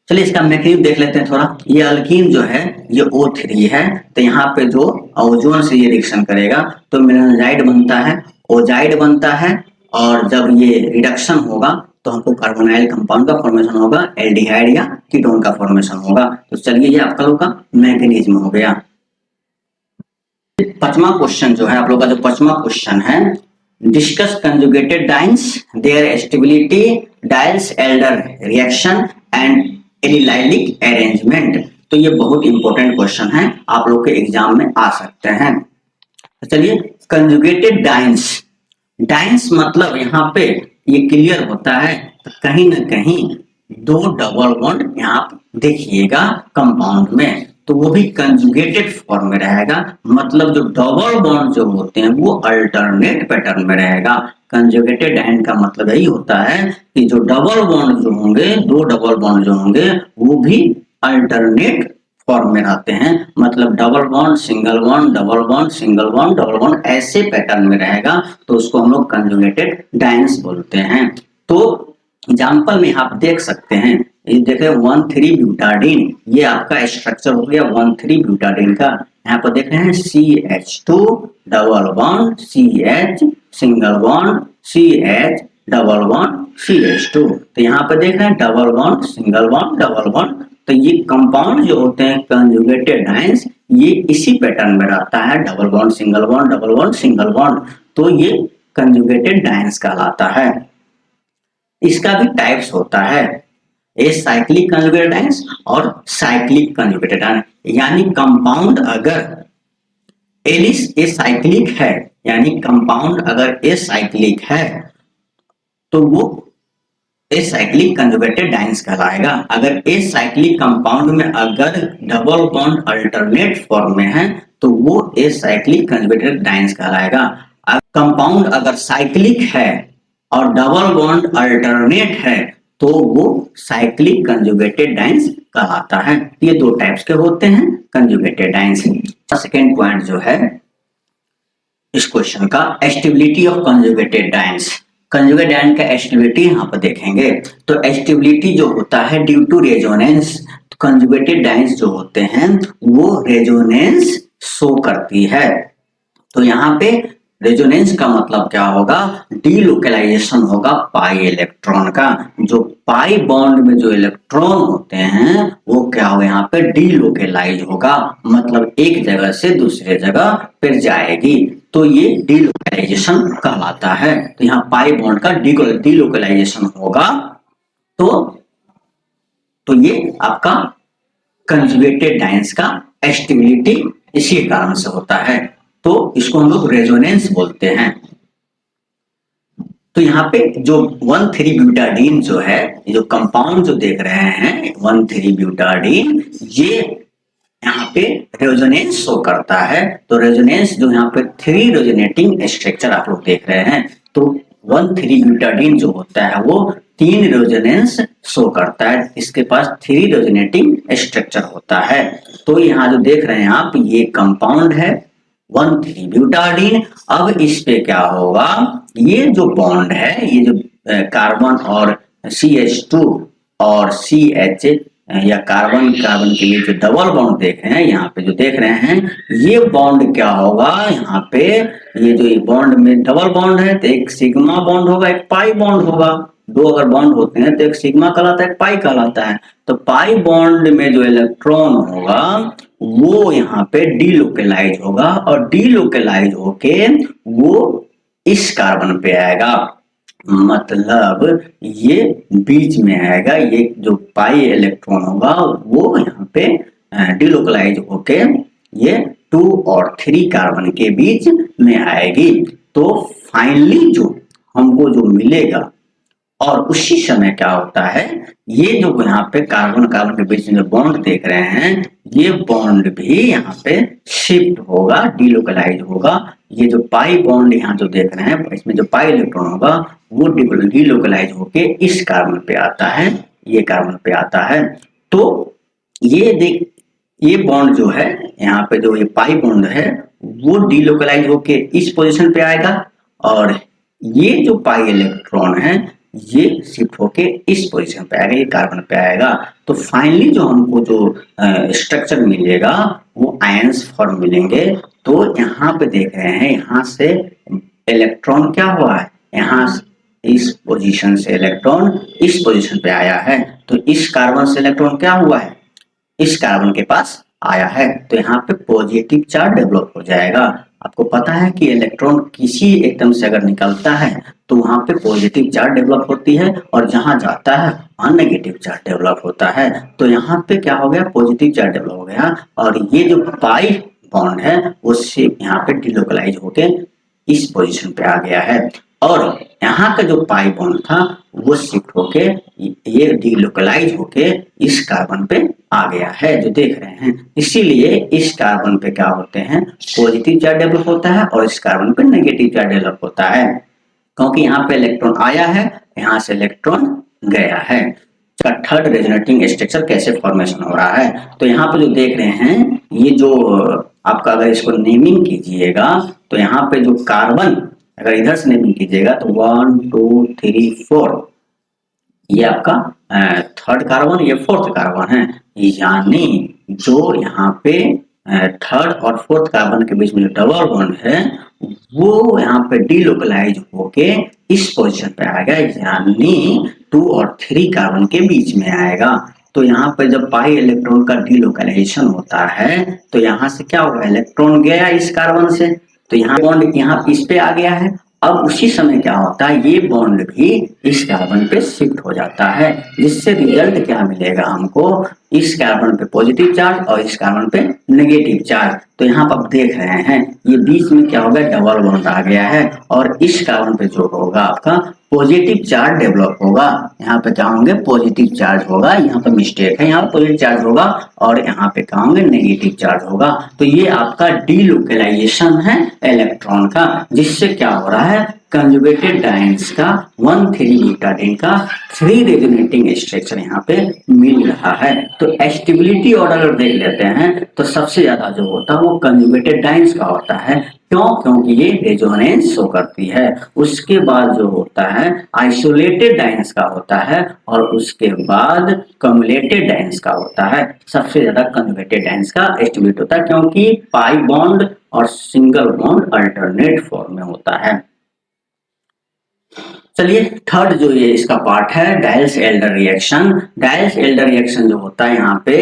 चलिए इसका मैकेनिज्म देख लेते हैं थोड़ा। ये अल्कीन जो है ये O3 है, तो यहाँ पे जो ओजोन से ये रिएक्शन करेगा तो मेलानाइड बनता है, ओजाइड बनता है, और जब ये रिडक्शन होगा तो हमको कार्बोनाइल कंपाउंड का फॉर्मेशन होगा, एल्डिहाइड या कीटोन का फॉर्मेशन होगा। तो चलिए ये आपका लोग का मैकेनिज्म हो गया। पांचवा क्वेश्चन जो है आप लोग का, जो पांचवा क्वेश्चन है, discuss conjugated dienes, their stability, Diels Alder reaction and allylic arrangement. तो ये बहुत इंपॉर्टेंट क्वेश्चन है, आप लोग के एग्जाम में आ सकते हैं। तो चलिए कंजुगेटेड डाइन्स, डाइन्स मतलब यहाँ पे ये क्लियर होता है तो कहीं ना कहीं दो डबल बॉन्ड यहाँ देखिएगा कंपाउंड में, तो वो भी कंजुगेटेड फॉर्म में रहेगा। मतलब जो डबल बॉन्ड जो होते हैं वो अल्टरनेट पैटर्न में रहेगा। कंजुगेटेड डाइन का मतलब यही होता है कि जो डबल बॉन्ड जो होंगे, दो डबल बॉन्ड जो होंगे वो भी अल्टरनेट फॉर्म में रहते हैं। मतलब double bond single bond, double bond single bond, double bond, ऐसे पैटर्न में रहेगा, तो उसको हम लोग कंजुगेटेड डाइन्स बोलते हैं। तो एग्जाम्पल में आप देख सकते हैं, ये देखें 1,3-ब्यूटाडीन, ये आपका स्ट्रक्चर हो गया 1,3-ब्यूटाडीन का। यहाँ पर देख रहे हैं CH2 double bond CH single bond CH double bond CH2। तो यहाँ पर देख रहे हैं double bond single bond double bond. तो ये कंपाउंड जो होते हैं कंजुगेटेड डाइन्स, ये इसी पैटर्न में रहता है, double bond single bond double bond single bond. तो ये कंजुगेटेड डाइन्स कहलाता है। इसका भी टाइप्स होता है, ए साइक्लिक कंजुगेटेड डाइन्स और साइक्लिक कंजुगेटेड डाइन्स। यानी कंपाउंड अगर एलिस ए साइक्लिक है, यानी कंपाउंड अगर ए साइक्लिक है तो वो ए साइक्लिक कंजुगेटेड डाइन्स कहलाएगा। अगर ए साइक्लिक कंपाउंड में अगर डबल बॉन्ड अल्टरनेट फॉर्म में है तो वो ए साइक्लिक कंजुगेटेड डाइन्स कहलाएगा। कंपाउंड अगर साइक्लिक है और डबल बॉन्ड अल्टरनेट है तो वो साइक्लिक कंजुगेटेड डाइन्स कहलाता है। ये दो टाइप्स के होते हैं कंजुगेटेड डाइन्स। सेकेंड पॉइंट जो है इस क्वेश्चन का, stability of conjugated dienes. Conjugated diene का स्टेबिलिटी यहाँ पर देखेंगे तो स्टेबिलिटी जो होता है due to resonance. Conjugated dienes जो होते हैं वो रेजोनेंस शो करती है। तो यहाँ पे रेजोनेंस का मतलब क्या होगा, डीलोकलाइजेशन होगा पाई इलेक्ट्रॉन का। जो पाई बॉन्ड में जो इलेक्ट्रॉन होते हैं वो क्या होगा, यहाँ पे डीलोकलाइज होगा, मतलब एक जगह से दूसरे जगह फिर जाएगी, तो ये डीलोकलाइजेशन कहलाता है। तो यहाँ पाई बॉन्ड का डीलोकलाइजेशन होगा। तो ये आपका कंजुगेटेड डाइन्स का स्टेबिलिटी इसी कारण से होता है, तो इसको हम लोग रेजोनेंस बोलते हैं। तो यहाँ पे जो 1,3-ब्यूटाडीन जो है, जो कंपाउंड जो देख रहे हैं 1,3-ब्यूटाडीन, ये यहाँ पे रेजोनेंस शो करता है। तो रेजोनेंस जो यहाँ पे 3 रेजोनेटिंग स्ट्रक्चर आप लोग देख रहे हैं, तो 1,3-ब्यूटाडीन जो होता है वो 3 रेजोनेंस शो करता है, इसके पास 3 रेजोनेटिंग स्ट्रक्चर होता है। तो यहाँ जो देख रहे हैं आप, ये कंपाउंड है 1,3-ब्यूटाडीन। अब इस पे क्या होगा, ये जो बॉन्ड है, ये जो कार्बन और CH2 और CH या कार्बन कार्बन के लिए जो डबल बॉन्ड देख रहे हैं, यहाँ पे जो देख रहे हैं, ये बॉन्ड क्या होगा, यहाँ पे ये जो बॉन्ड में डबल बॉन्ड है तो एक सिग्मा बॉन्ड होगा, एक पाई बॉन्ड होगा। दो अगर बॉन्ड होते हैं तो एक सिग्मा कहलाता है, एक पाई कहलाता है। तो पाई बॉन्ड में जो इलेक्ट्रॉन होगा वो यहाँ पे डीलोकलाइज होगा, और डीलोकलाइज होके वो इस कार्बन पे आएगा, मतलब ये बीच में आएगा। ये जो पाई इलेक्ट्रॉन होगा वो यहाँ पे डीलोकलाइज होके ये 2 और 3 कार्बन के बीच में आएगी। तो फाइनली जो हमको जो मिलेगा, और उसी समय क्या होता है, ये जो यहाँ पे कार्बन कार्बन के बीच में बॉन्ड देख रहे हैं, ये बॉन्ड भी यहाँ पे शिफ्ट होगा, डीलोकलाइज होगा। ये जो पाई बॉन्ड यहाँ जो देख रहे हैं, इसमें जो पाई इलेक्ट्रॉन होगा वो डीलोकलाइज होके इस कार्बन पे आता है, ये कार्बन पे आता है। तो ये देख, ये बॉन्ड जो है यहाँ पे जो ये पाई बॉन्ड है वो डीलोकलाइज होके इस पोजीशन पे आएगा और ये जो पाई इलेक्ट्रॉन है ये शिफ्ट होके इस पोजीशन पे आएगा, ये कार्बन पे आएगा। तो फाइनली जो हमको जो स्ट्रक्चर मिलेगा वो आयंस फॉर्म मिलेंगे। तो यहाँ पे देख रहे हैं यहाँ से इलेक्ट्रॉन क्या हुआ है, यहाँ इस पोजीशन से इलेक्ट्रॉन इस पोजीशन पे आया है। तो इस कार्बन से इलेक्ट्रॉन क्या हुआ है, इस कार्बन के पास आया है। तो यहाँ पे पॉजिटिव चार्ज डेवलप हो जाएगा। आपको पता है कि इलेक्ट्रॉन किसी एटम से अगर निकलता है तो वहां पे पॉजिटिव चार्ज डेवलप होती है और जहां जाता है वहां नेगेटिव चार्ज डेवलप होता है। तो यहाँ पे क्या हो गया, पॉजिटिव चार्ज डेवलप हो गया और ये जो पाई बॉन्ड है वो सिर्फ यहाँ पे डिलोकलाइज होके इस पोजीशन पे आ गया है और यहाँ का जो पाई बॉन्ड था वो शिफ्ट होके ये डिलोकलाइज होके इस कार्बन पे आ गया है जो देख रहे हैं। इसीलिए इस कार्बन पे क्या होते हैं, पॉजिटिव चार्ज डेवलप होता है और इस कार्बन पे नेगेटिव चार्ज डेवलप होता है, क्योंकि यहाँ पे इलेक्ट्रॉन आया है, यहाँ से इलेक्ट्रॉन गया है। थर्ड रेजोनेटिंग स्ट्रक्चर कैसे फॉर्मेशन हो रहा है, तो यहाँ पे जो देख रहे हैं ये जो आपका अगर इसको नेमिंग कीजिएगा तो यहाँ पे जो कार्बन अगर इधर से नेमिंग कीजिएगा तो 1 2 3 4 ये आपका थर्ड कार्बन, ये फोर्थ कार्बन है। यानी जो यहाँ पे थर्ड और फोर्थ कार्बन के बीच में जो डबल बॉन्ड है वो यहाँ पे डीलोकलाइज होके इस पोजीशन पे आएगा, यानी 2 और 3 कार्बन के बीच में आएगा। तो यहाँ पे जब पाई इलेक्ट्रॉन का डीलोकलाइजेशन होता है तो यहाँ से क्या होगा, इलेक्ट्रॉन गया इस कार्बन से, तो यहाँ बॉन्ड यहाँ इस पे आ गया है। अब उसी समय क्या होता है, ये बॉन्ड भी इस कार्बन पे शिफ्ट हो जाता है, जिससे रिजल्ट क्या मिलेगा हमको, इस कार्बन पे पॉजिटिव चार्ज और इस कार्बन पे नेगेटिव चार्ज। तो यहाँ पर आप देख रहे हैं ये बीच में क्या होगा, डबल बॉन्ड आ गया है और इस कार्बन पे जो होगा आपका पॉजिटिव चार्ज डेवलप होगा। यहाँ पे क्या होंगे, पॉजिटिव चार्ज होगा, यहाँ पे मिस्टेक है, यहाँ पे पॉजिटिव चार्ज होगा और यहाँ पे क्या होंगे, नेगेटिव चार्ज होगा। तो ये आपका डीलोकलाइजेशन है इलेक्ट्रॉन का, जिससे क्या हो रहा है, कंजुगेटेड डायन्स का 1,3 ब्यूटाडीन का 3 रेजोनेटिंग स्ट्रक्चर यहाँ पे मिल रहा है। तो स्टेबिलिटी ऑर्डर अगर देख लेते हैं तो सबसे ज्यादा जो होता है वो कंजुगेटेड डायन्स का होता है। क्यों, क्योंकि ये रेजोनेंस शो करती है। उसके बाद जो होता है आइसोलेटेड डायन्स का होता है और उसके बाद कम्युलेटेड डायन्स का होता है। सबसे ज्यादा कंजुगेटेड डायन्स का स्टेबिलिटी होता है, क्योंकि पाई बॉन्ड और सिंगल बॉन्ड अल्टरनेट फॉर्म में होता है। चलिए थर्ड जो ये इसका पार्ट है dials Elder reaction. Dials Elder reaction जो होता है यहाँ पे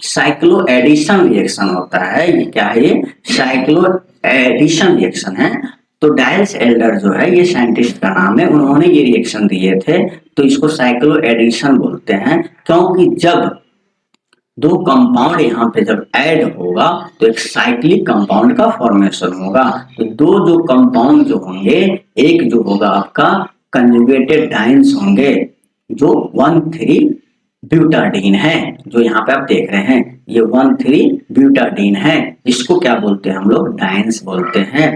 साइक्लो एडिशन रिएक्शन होता है। ये क्या है, ये साइक्लो एडिशन रिएक्शन है। तो डायल्स एल्डर जो है ये साइंटिस्ट का नाम है, उन्होंने ये रिएक्शन दिए थे। तो इसको साइक्लो एडिशन बोलते हैं, क्योंकि जब दो कंपाउंड यहाँ पे जब ऐड होगा तो एक साइक्लिक कंपाउंड का फॉर्मेशन होगा। तो दो जो कंपाउंड जो होंगे, एक जो होगा आपका कंजुगेटेड डाइन्स होंगे जो 1,3 ब्यूटाडीन है, जो यहाँ पे आप देख रहे हैं ये 1,3 ब्यूटाडीन है। इसको क्या बोलते हैं हम लोग, डाइन्स बोलते हैं।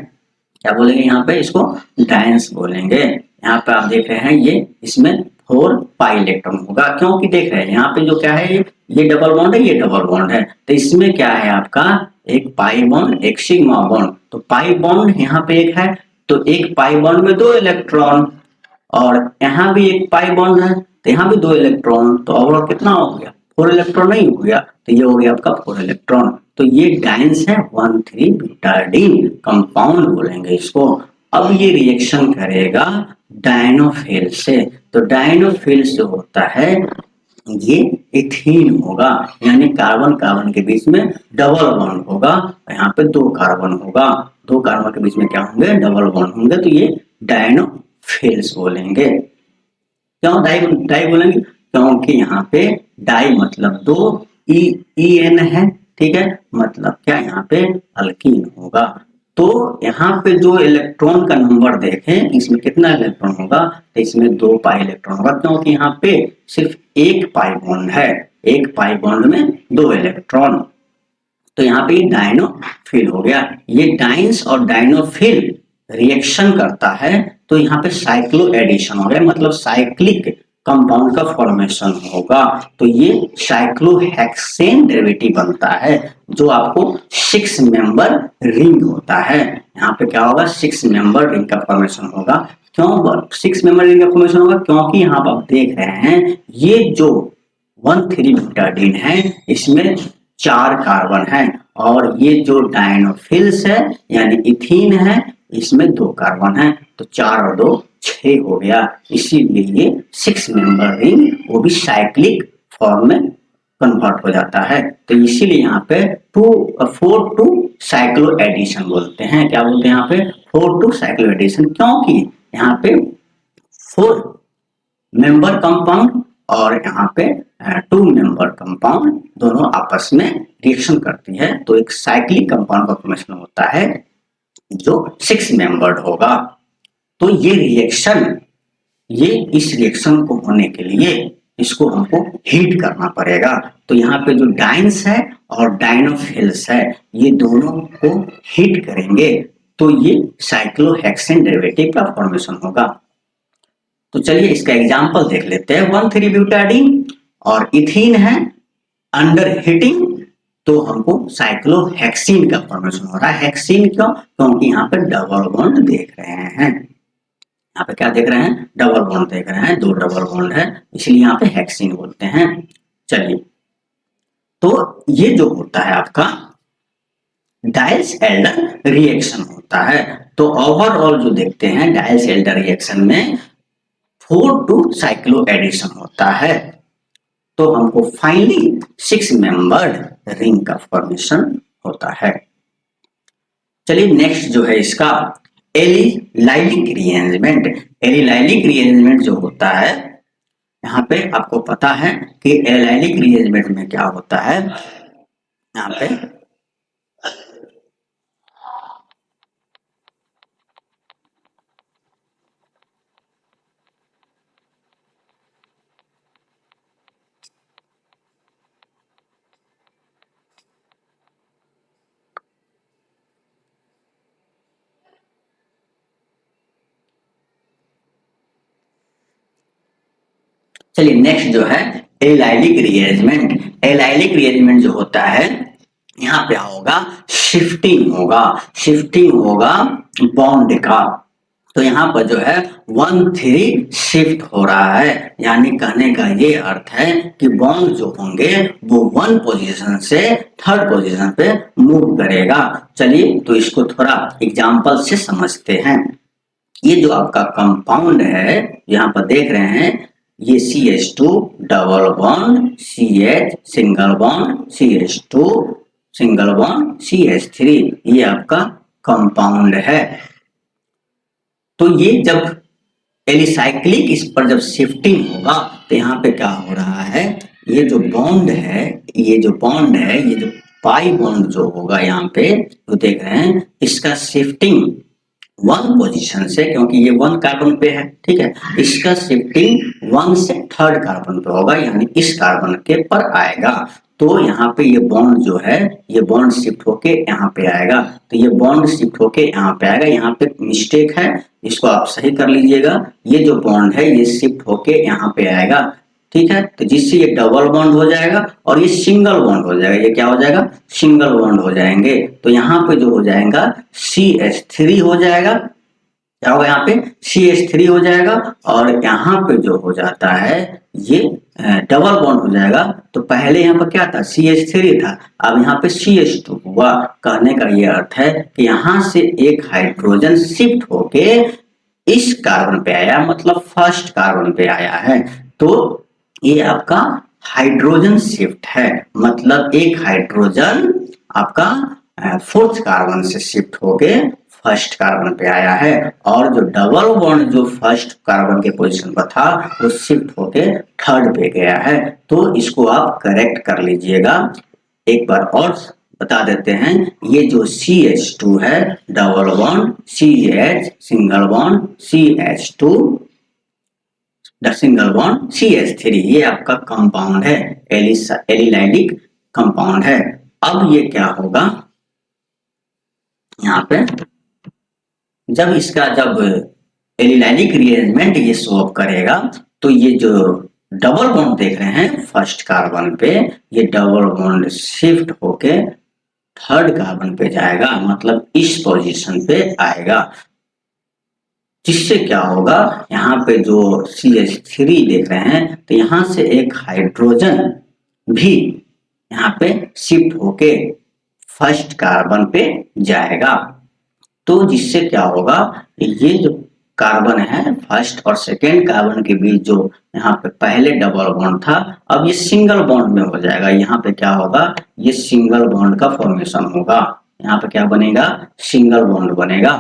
क्या बोलेंगे यहाँ पे, इसको डाइन्स बोलेंगे। यहाँ पे आप देख रहे हैं ये इसमें 4 पाई इलेक्ट्रॉन होगा, क्योंकि देख रहे हैं यहाँ पे जो क्या है, ये डबल बॉन्ड है, ये डबल बॉन्ड है। तो इसमें क्या है आपका एक पाई बॉन्ड एक सिग्मा बॉन्ड। तो पाई बॉन्ड यहाँ पे एक है, तो एक पाई बॉन्ड में 2 इलेक्ट्रॉन और यहाँ भी एक पाई बॉन्ड है तो यहाँ भी 2 इलेक्ट्रॉन। तो ओवरऑल कितना हो गया, 4 इलेक्ट्रॉन नहीं हो गया, तो ये हो गया आपका 4 इलेक्ट्रॉन। तो ये डाइन्स है 1,3 ब्यूटाडीन कंपाउंड बोलेंगे इसको। अब ये रिएक्शन करेगा डायनोफिल से। तो डायनोफिल जो होता है ये इथीन होगा, यानी कार्बन कार्बन के बीच में डबल बॉन्ड होगा। यहाँ पे 2 कार्बन होगा, 2 कार्बन के बीच में क्या होंगे, डबल बॉन्ड होंगे। तो ये डायनोफिल्स बोलेंगे। क्यों डाई बोलेंगे, क्योंकि यहाँ पे डाई मतलब 2, EN है, ठीक है, मतलब क्या यहाँ पे अल्कीन होगा। तो यहाँ पे जो इलेक्ट्रॉन का नंबर देखें इसमें कितना इलेक्ट्रॉन होगा, तो इसमें 2 पाई इलेक्ट्रॉन होगा, क्योंकि यहाँ पे सिर्फ एक पाई बॉन्ड है, एक पाई बॉन्ड में 2 इलेक्ट्रॉन। तो यहाँ पे डायनोफिल हो गया। ये डाइन्स और डायनोफिल रिएक्शन करता है तो यहाँ पे साइक्लो एडिशन हो गया, मतलब साइक्लिक कंपाउंड का फॉर्मेशन होगा। तो ये साइक्लोहेक्सेन डेरिवेटिव बनता है, जो आपको 6 मेंबर रिंग होता है। यहाँ पे क्या होगा, 6 मेंबर रिंग का फॉर्मेशन होगा। क्यों 6 मेंबर रिंग का फॉर्मेशन होगा, क्योंकि यहाँ पर आप देख रहे हैं ये जो 1,3-ब्यूटाडीन है इसमें 4 कार्बन है, और ये जो डायनोफिल्स है यानी इथीन है इसमें 2 कार्बन है, तो 4 और 2 6 हो गया। इसीलिए ये 6 मेंबर रिंग वो भी साइक्लिक फॉर्म में कन्वर्ट हो जाता है। तो इसीलिए यहाँ पे 4 टू साइक्लो एडिशन बोलते हैं। क्या बोलते हैं यहाँ पे, 4 टू साइक्लो एडिशन, क्योंकि यहाँ पे 4 मेंबर कंपाउंड और यहाँ पे 2 मेंबर कंपाउंड दोनों आपस में रिएक्शन करती है, तो एक साइक्लिक कंपाउंड का फॉर्मेशन होता है जो 6 मेंबर्ड होगा। तो ये रिएक्शन, ये इस रिएक्शन को होने के लिए इसको हमको हीट करना पड़ेगा। तो यहाँ पे जो डाइन्स है और डायनोफिल्स है ये दोनों को हीट करेंगे, तो ये साइक्लोहेक्सेन डेरिवेटिव का फॉर्मेशन होगा। तो चलिए इसका एग्जांपल देख लेते हैं। 1,3-ब्यूटाडीन और इथीन है, अंडर हीटिंग तो हमको साइक्लोहेक्सीन का फॉर्मेशन हो रहा है। हेक्सीन क्यों, क्योंकि यहाँ पे डबल बॉन्ड देख रहे हैं। यहाँ पे क्या देख रहे हैं, डबल बॉन्ड देख रहे हैं, 2 डबल बॉन्ड है, इसलिए यहाँ पे हेक्सीन बोलते हैं। चलिए, तो ये जो होता है आपका डाइल्स एल्डर रिएक्शन होता है। तो ओवरऑल जो देखते हैं डाइल्स एल्डर रिएक्शन में 4 टू साइक्लो एडिशन होता है, तो हमको फाइनली 6 मेंबर्ड रिंग का फॉर्मेशन होता है। चलिए नेक्स्ट जो है इसका एलिलाइलिक रीअरेंजमेंट। एलिलाइलिक रीअरेंजमेंट जो होता है, यहाँ पे आपको पता है कि एलिलाइलिक रीअरेंजमेंट में क्या होता है, यहाँ पे चलिए नेक्स्ट जो है एलाइलिक रीअरेंजमेंट। एलाइलिक रीअरेंजमेंट जो होता है, यहाँ पे होगा शिफ्टिंग होगा, शिफ्टिंग होगा बॉन्ड का। तो यहाँ पर जो है 1,3 शिफ्ट हो रहा है, यानी कहने का ये अर्थ है कि बॉन्ड जो होंगे वो 1 पोजीशन से 3rd पोजीशन पे मूव करेगा। चलिए तो इसको थोड़ा एग्जांपल से समझते हैं। ये जो आपका कंपाउंड है यहाँ पर देख रहे हैं, ये CH2 double bond CH single bond CH2 single bond CH3, ये आपका कंपाउंड है। तो ये जब एलिसाइक्लिक इस पर जब शिफ्टिंग होगा तो यहाँ पे क्या हो रहा है, ये जो बॉन्ड है, ये जो बॉन्ड है, ये जो पाई बॉन्ड जो होगा यहाँ पे तो देख रहे हैं इसका शिफ्टिंग 1 पोजीशन से, क्योंकि ये 1 कार्बन पे है, ठीक है, इसका शिफ्टिंग 1 से 3rd कार्बन पे होगा, यानी इस कार्बन के पर आएगा। तो यहाँ पे ये बॉन्ड जो है ये बॉन्ड शिफ्ट होके यहाँ पे आएगा, तो ये बॉन्ड शिफ्ट होके यहाँ पे आएगा। यहाँ पे मिस्टेक है, इसको आप सही कर लीजिएगा। ये जो बॉन्ड है ये शिफ्ट होके यहाँ पे आएगा, ठीक है, तो जिससे ये डबल बॉन्ड हो जाएगा और ये सिंगल बॉन्ड हो जाएगा। ये क्या हो जाएगा, सिंगल बॉन्ड हो जाएंगे। तो यहाँ पे जो हो जाएगा CH3 हो जाएगा, क्या होगा यहाँ पे CH3 हो जाएगा, और यहाँ पे जो हो जाता है ये डबल बॉन्ड हो जाएगा। तो पहले यहाँ पर क्या था, CH3 था, अब यहाँ पे CH2 हुआ। कहने का ये अर्थ है कि यहाँ से एक हाइड्रोजन शिफ्ट होके इस कार्बन पे आया, मतलब फर्स्ट कार्बन पे आया है। तो ये आपका हाइड्रोजन शिफ्ट है, मतलब एक हाइड्रोजन आपका 4th कार्बन से शिफ्ट होके फर्स्ट कार्बन पे आया है, और जो डबल बॉन्ड जो फर्स्ट कार्बन के पोजीशन पर था वो शिफ्ट होके 3rd पे गया है। तो इसको आप करेक्ट कर लीजिएगा। एक बार और बता देते हैं, ये जो CH2 है double bond CH single bond CH2 single bond CH3, ये आपका कंपाउंड है, एलिलाइलिक कंपाउंड है। अब ये क्या होगा, यहाँ पे जब इसका जब एलिलाइलिक रीअरेंजमेंट ये शो अप करेगा तो ये जो डबल बॉन्ड देख रहे हैं फर्स्ट कार्बन पे, ये डबल बॉन्ड शिफ्ट होके थर्ड कार्बन पे जाएगा, मतलब इस पोजीशन पे आएगा, जिससे क्या होगा, यहाँ पे जो CH3 देख रहे हैं तो यहाँ से एक हाइड्रोजन भी यहाँ पे शिफ्ट होके फर्स्ट कार्बन पे जाएगा। तो जिससे क्या होगा, ये जो कार्बन है फर्स्ट और सेकेंड कार्बन के बीच जो यहाँ पे पहले डबल बॉन्ड था, अब ये सिंगल बॉन्ड में हो जाएगा। यहाँ पे क्या होगा, ये सिंगल बॉन्ड का फॉर्मेशन होगा। यहाँ पे क्या बनेगा, सिंगल बॉन्ड बनेगा,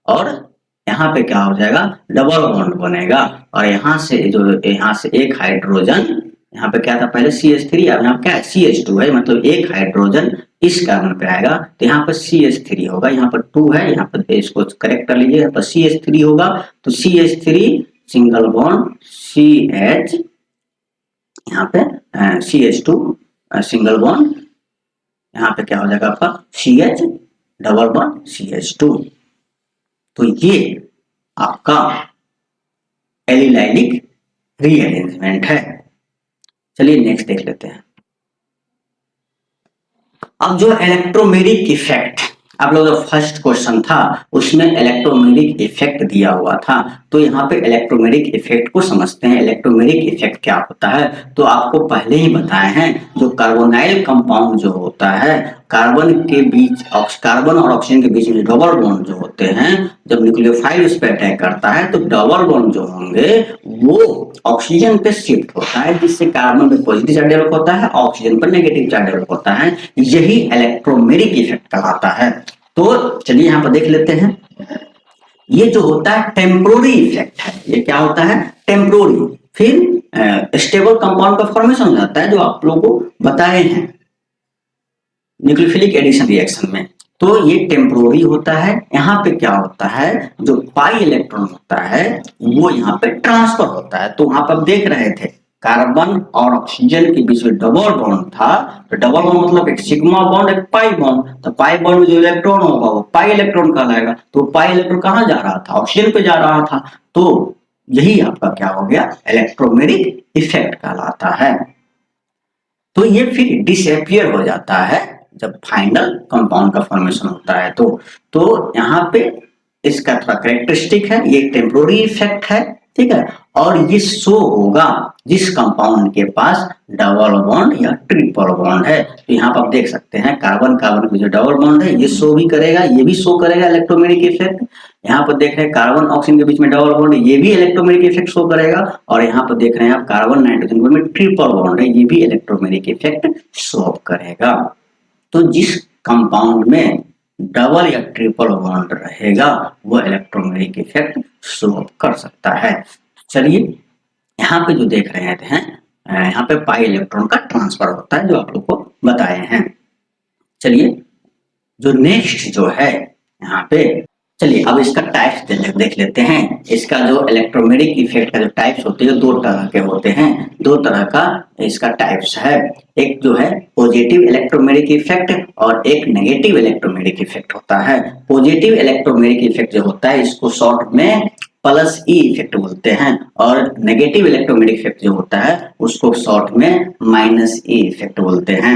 और यहाँ पे क्या हो जाएगा, डबल बॉन्ड बनेगा। और यहाँ से एक हाइड्रोजन, यहाँ पे क्या था पहले CH3, अब यहाँ क्या है CH2 है, मतलब एक हाइड्रोजन इस कार्बन पे आएगा, तो यहाँ पर CH3 होगा, यहाँ पर 2 है, यहाँ पर इसको करेक्ट कर लीजिए, यहाँ पर CH3 होगा, तो CH3 सिंगल बॉन्ड CH, यहाँ पे CH2 सिंगल बॉन्ड, यहाँ पे क्या हो जाएगा आपका CH डबल बॉन्ड CH2। तो ये आपका एलिलाइलिक रीअरेंजमेंट है। चलिए नेक्स्ट देख लेते हैं। अब जो इलेक्ट्रोमेरिक इफेक्ट, आप लोग का फर्स्ट क्वेश्चन था उसमें इलेक्ट्रोमेरिक इफेक्ट दिया हुआ था, तो यहाँ पे इलेक्ट्रोमेरिक इफेक्ट को समझते हैं। इलेक्ट्रोमेरिक इफेक्ट क्या होता है, तो आपको पहले ही बताए हैं, जो कार्बोनाइल कंपाउंड जो होता है, कार्बन के बीच, कार्बन और ऑक्सीजन के बीच में डबल बॉन्ड जो होते हैं, जब न्यूक्लियोफाइल उस पर अटैक करता है तो डबल बॉन्ड जो होंगे वो ऑक्सीजन पे शिफ्ट होता है, जिससे कार्बन पे पॉजिटिव चार्ज डेवलप होता है, ऑक्सीजन पर नेगेटिव चार्ज डेवलप होता है। यही इलेक्ट्रोमेरिक इफेक्ट कहलाता है। तो चलिए यहाँ पर देख लेते हैं। ये जो होता है टेम्पोररी इफेक्ट है। ये क्या होता है, टेम्पोररी, फिर स्टेबल कंपाउंड का फॉर्मेशन हो जाता है, जो आप लोगों को बताए हैं न्यूक्लियोफिलिक एडिशन रिएक्शन में। तो ये टेम्पोररी होता है। यहाँ पे क्या होता है, जो पाई इलेक्ट्रॉन होता है वो यहाँ पे ट्रांसफर होता है। तो वहां पर आप देख रहे थे कार्बन और ऑक्सीजन के बीच में डबल बॉन्ड था, तो डबल बॉन्ड मतलब एक सिग्मा बॉन्ड एक पाई बॉन्ड, तो पाई बॉन्ड में जो इलेक्ट्रॉन होगा वो पाई इलेक्ट्रॉन कहलाएगा। तो पाई इलेक्ट्रॉन कहाँ जा रहा था, ऑक्सीजन पे जा रहा था। तो यही आपका क्या हो गया, इलेक्ट्रोमेरिक इफेक्ट कहलाता है। तो ये फिर डिसअपियर हो जाता है जब फाइनल कंपाउंड का फॉर्मेशन होता है। तो यहाँ पे इसका थोड़ा कैरेक्टरिस्टिक है, ये टेम्पोररी इफेक्ट है, ठीक है। और ये शो होगा जिस कंपाउंड के पास डबल बॉन्ड या ट्रिपल बॉन्ड है। तो यहाँ पर आप देख सकते हैं कार्बन कार्बन की जो डबल बॉन्ड है ये शो भी करेगा, ये भी शो करेगा इलेक्ट्रोमेरिक इफेक्ट। यहाँ पर देख रहे हैं कार्बन ऑक्सीजन के बीच में डबल बॉन्ड, ये भी इलेक्ट्रोमेरिक इफेक्ट शो करेगा। और यहाँ पर देख रहे हैं आप कार्बन नाइट्रोजन में ट्रिपल बॉन्ड है, ये भी इलेक्ट्रोमेरिक इफेक्ट शो करेगा। तो जिस कंपाउंड में डबल या ट्रिपल बॉन्ड रहेगा वो इलेक्ट्रोमेरिक इफेक्ट शो कर सकता है। चलिए यहाँ पे जो देख रहे हैं यहाँ पे पाई इलेक्ट्रॉन का ट्रांसफर होता है, जो आप लोग को बताए हैं। चलिए जो नेक्स्ट जो है यहाँ पे, चलिए अब इसका टाइप्स देख लेते हैं। इसका जो इलेक्ट्रोमेरिक इफेक्ट का जो टाइप्स होते हैं, दो तरह के होते हैं, दो तरह का इसका टाइप्स है। एक जो है पॉजिटिव इलेक्ट्रोमेरिक इफेक्ट और एक नेगेटिव इलेक्ट्रोमेरिक इफेक्ट होता है। पॉजिटिव इलेक्ट्रोमेरिक इफेक्ट जो होता है इसको शॉर्ट में प्लस ई इफेक्ट बोलते हैं, और नेगेटिव इलेक्ट्रोमेरिक इफेक्ट जो होता है उसको शॉर्ट में माइनस ई इफेक्ट बोलते हैं।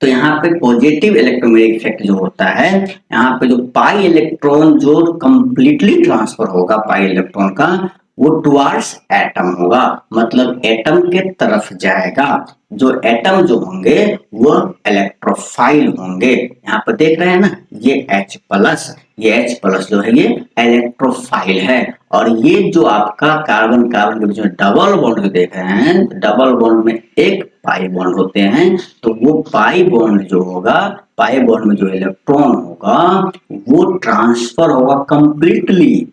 तो यहाँ पे पॉजिटिव इलेक्ट्रोमेरिक इफेक्ट जो होता है, यहाँ पे जो पाई इलेक्ट्रॉन जो कंप्लीटली ट्रांसफर होगा पाई इलेक्ट्रॉन का, वो टुवार्ड्स एटम होगा, मतलब एटम के तरफ जाएगा। जो एटम जो होंगे वो इलेक्ट्रोफाइल होंगे। यहाँ पर देख रहे हैं ना, ये H+ जो है ये इलेक्ट्रोफाइल है। और ये जो आपका कार्बन कार्बन के बीच में डबल बॉन्ड जो देख रहे हैं, डबल बॉन्ड में एक पाई बॉन्ड होते हैं, तो वो पाई बॉन्ड जो होगा, पाई बॉन्ड में जो इलेक्ट्रॉन होगा वो ट्रांसफर होगा कंप्लीटली,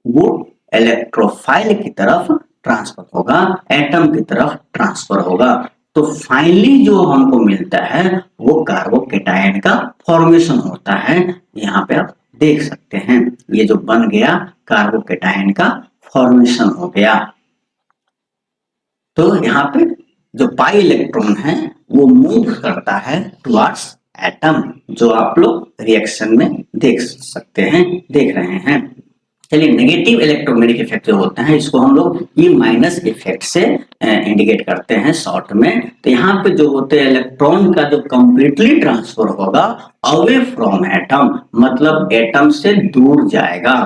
वो इलेक्ट्रोफाइल की तरफ ट्रांसफर होगा, एटम की तरफ ट्रांसफर होगा। तो फाइनली जो हमको मिलता है वो कार्बोकेटायन का फॉर्मेशन होता है। यहाँ पे आप देख सकते हैं ये जो बन गया कार्बोकेटायन का फॉर्मेशन हो गया। तो यहाँ पे जो पाई इलेक्ट्रॉन है वो मूव करता है टुवर्ड्स एटम, जो आप लोग रिएक्शन में देख सकते हैं, देख रहे हैं। चलिए, नेगेटिव इलेक्ट्रोमैग्नेटिक इफेक्ट जो होते हैं इसको हम लोग ई माइनस इफेक्ट से इंडिकेट करते हैं शॉर्ट में। तो यहाँ पे जो होते हैं इलेक्ट्रॉन का जो कंप्लीटली ट्रांसफर होगा अवे फ्रॉम एटम, मतलब एटम से दूर जाएगा।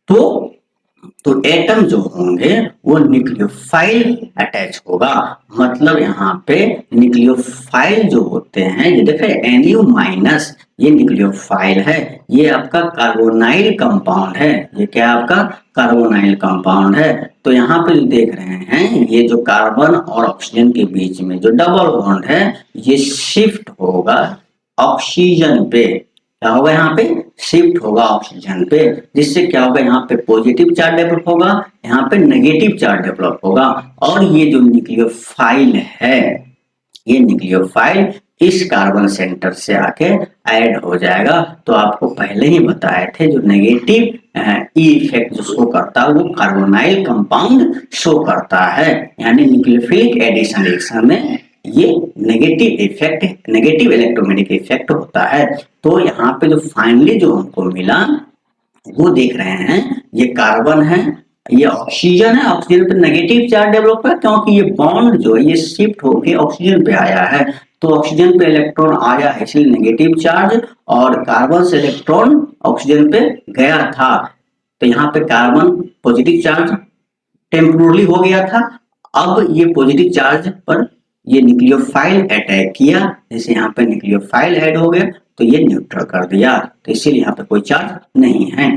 तो एटम जो होंगे वो न्यूक्लियोफाइल अटैच होगा, मतलब यहाँ पे न्यूक्लियोफाइल जो होते हैं, ये देखे NU माइनस, ये न्यूक्लियोफाइल है, ये आपका कार्बोनाइल कंपाउंड है, ये क्या आपका कार्बोनाइल कंपाउंड है। तो यहाँ पे जो देख रहे हैं ये जो कार्बन और ऑक्सीजन के बीच में जो डबल बॉन्ड है ये शिफ्ट होगा ऑक्सीजन पे, क्या होगा यहाँ पे शिफ्ट होगा ऑक्सीजन पे, जिससे क्या होगा यहाँ पे पॉजिटिव चार्ज डेवलप होगा, यहाँ पे नेगेटिव चार्ज डेवलप होगा। और ये जो न्यूक्लियोफाइल है, ये न्यूक्लियोफाइल इस कार्बन सेंटर से आके ऐड हो जाएगा। तो आपको पहले ही बताए थे जो नेगेटिव ई इफेक्ट जो शो करता है वो कार्बोनाइल कंपाउंड शो करता है, यानी न्यूक्लियोफिलिक एडिशन रिएक्शन में ये negative effect, negative electromagnetic effect होता है। तो यहाँ पे जो फाइनली जो हमको मिला वो देख रहे हैं, ये कार्बन है, ये ऑक्सीजन है, ऑक्सीजन पे नेगेटिव चार्ज डेवलप है क्योंकि ये बॉन्ड जो है ये शिफ्ट होके ऑक्सीजन पे आया है। तो ऑक्सीजन पे इलेक्ट्रॉन आया है इसलिए नेगेटिव चार्ज, और कार्बन से इलेक्ट्रॉन ऑक्सीजन पे गया था तो यहाँ पे कार्बन पॉजिटिव चार्ज टेम्पोरली हो गया था। अब ये पॉजिटिव चार्ज पर ये न्यूक्लियोफाइल अटैक किया, जैसे यहाँ पे न्यूक्लियोफाइल ऐड हो गया तो ये न्यूट्रल कर दिया, तो इसीलिए यहाँ पे कोई चार्ज नहीं है,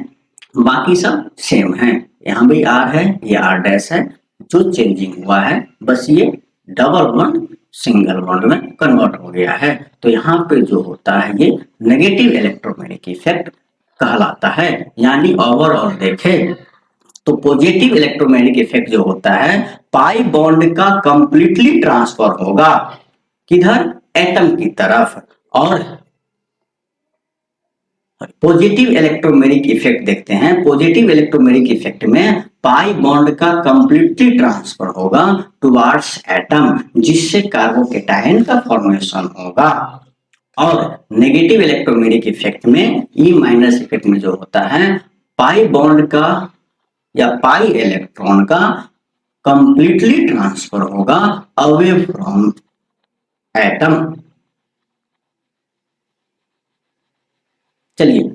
बाकी सब सेम है। यहाँ भी R है, ये R डैश है, जो चेंजिंग हुआ है बस ये डबल बॉन्ड सिंगल बॉन्ड में कन्वर्ट हो गया है। तो यहाँ पे जो होता है ये नेगेटिव इलेक्ट्रोमैग्नेटिक इफेक्ट कहलाता है। यानी ओवरऑल देखें तो पॉजिटिव इलेक्ट्रोमैग्नेटिक इफेक्ट जो होता है पाई बॉन्ड का कंप्लीटली ट्रांसफर होगा किधर, एटम की तरफ। और पॉजिटिव इलेक्ट्रोमैग्नेटिक इफेक्ट देखते हैं, पॉजिटिव इलेक्ट्रोमैग्नेटिक इफेक्ट में पाई बॉन्ड का कंप्लीटली ट्रांसफर होगा टुवर्ड्स एटम, जिससे कार्बोकेटायन का फॉर्मेशन होगा। और नेगेटिव इलेक्ट्रोमैग्नेटिक इफेक्ट में ई माइनस इफेक्ट में जो होता है पाई बॉन्ड का या पाई इलेक्ट्रॉन का कंप्लीटली ट्रांसफर होगा अवे फ्रॉम एटम। चलिए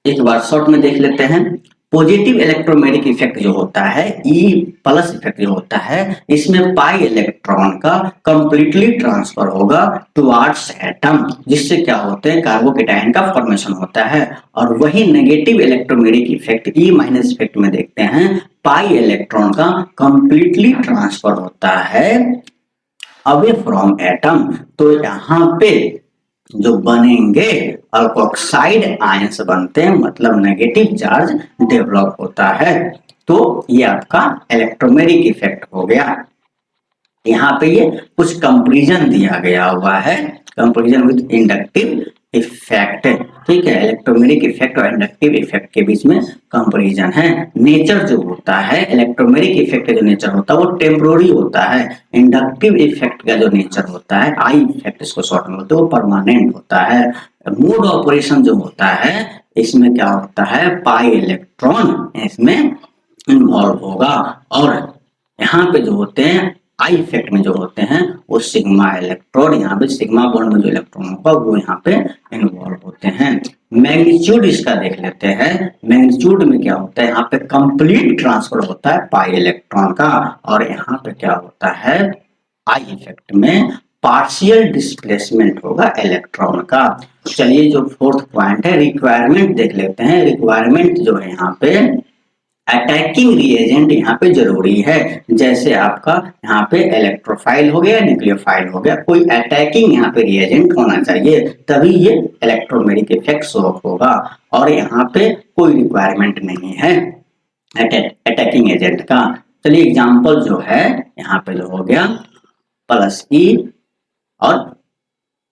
एक बार शॉर्ट में देख लेते हैं। पॉजिटिव इलेक्ट्रोमैग्नेटिक इफेक्ट जो होता है ई प्लस इफेक्ट जो होता है इसमें पाई इलेक्ट्रॉन का कंप्लीटली ट्रांसफर होगा टुवर्ड्स एटम, जिससे क्या होते हैं कार्बोकेटायन का फॉर्मेशन होता है। और वही negative electromagnetic effect E minus effect में देखते हैं पाई इलेक्ट्रॉन का कंप्लीटली ट्रांसफर होता है अवे फ्रॉम एटम। तो यहाँ पे जो बनेंगे अल्कोक्साइड आयंस बनते हैं, मतलब नेगेटिव चार्ज डेवलप होता है। तो ये आपका इलेक्ट्रोमैग्नेटिक इफेक्ट हो गया। यहाँ पे ये कुछ कंपैरिजन दिया गया हुआ है, कंपैरिजन विद इंडक्टिव इफेक्ट, ठीक है। इलेक्ट्रोमैग्नेटिक इफेक्ट और इंडक्टिव इफेक्ट के बीच में कंपैरिजन है। नेचर जो होता है इलेक्ट्रोमैग्नेटिक इफेक्ट का जो नेचर होता है वो टेम्पोररी होता है, इंडक्टिव इफेक्ट का जो नेचर होता है आई इफेक्ट इसको शॉर्ट में बोलते हैं, वो परमानेंट होता है। मोड ऑपरेशन जो होता है इसमें क्या होता है पाई इलेक्ट्रॉन इसमें इन्वॉल्व होगा, और यहाँ पे जो होते हैं आई इफेक्ट में जो होते हैं वो सिग्मा इलेक्ट्रॉन, यहाँ पे सिग्मा बॉन्ड में जो इलेक्ट्रॉन होगा वो यहाँ पे इन्वॉल्व होते हैं। मैग्नीट्यूड इसका देख लेते हैं। मैग्नीट्यूड में क्या होता है, यहाँ पे कंप्लीट ट्रांसफर होता है पाई इलेक्ट्रॉन का, और यहाँ पे क्या होता है आई इफेक्ट में पार्शियल डिस्प्लेसमेंट होगा इलेक्ट्रॉन का। चलिए जो फोर्थ पॉइंट है रिक्वायरमेंट देख लेते हैं। रिक्वायरमेंट जो है यहाँ पे अटैकिंग रिएजेंट यहाँ पे जरूरी है, जैसे आपका यहाँ पे इलेक्ट्रोफाइल हो गया, न्यूक्लियोफाइल हो गया, कोई अटैकिंग यहाँ पे रिएजेंट होना चाहिए तभी ये इलेक्ट्रोमैग्नेटिक इफेक्ट शो होगा। और यहाँ पे कोई रिक्वायरमेंट नहीं है अटैकिंग एजेंट का। चलिए एग्जांपल जो है यहाँ पे जो हो गया प्लस ई और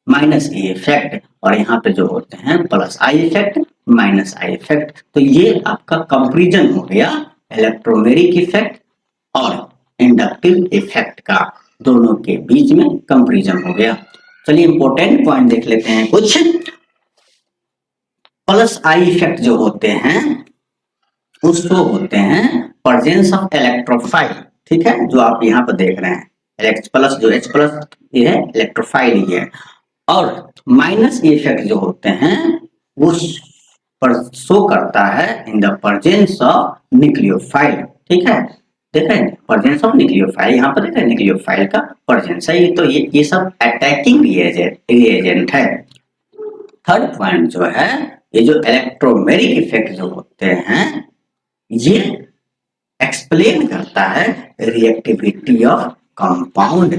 माइनस ई इफेक्ट, और यहाँ पे जो होते हैं plus I effect minus I effect. तो ये आपका कंपैरिजन हो गया इलेक्ट्रोमैग्नेटिक इफेक्ट और इंडक्टिव इफेक्ट का, दोनों के बीच में कंपैरिजन हो गया। चलिए इंपॉर्टेंट पॉइंट देख लेते हैं कुछ। प्लस आई इफेक्ट जो होते हैं उसको होते हैं प्रेजेंस ऑफ इलेक्ट्रोफाइल। ठीक है, जो आप यहाँ पर देख रहे हैं H प्लस, जो H प्लस ये है इलेक्ट्रोफाइल ही है। और माइनस इफेक्ट जो होते हैं वो पर शो करता है in the presence of nucleophile. ठीक है, देख रहे हैं प्रेजेंस ऑफ न्यूक्लियोफाइल, यहाँ पर देख रहे हैं न्यूक्लियोफाइल का प्रेजेंस है। तो ये सब अटैकिंग रिएजेंट है। थर्ड पॉइंट जो है, ये जो इलेक्ट्रोमेरिक इफेक्ट जो होते हैं ये एक्सप्लेन करता है रिएक्टिविटी ऑफ कंपाउंड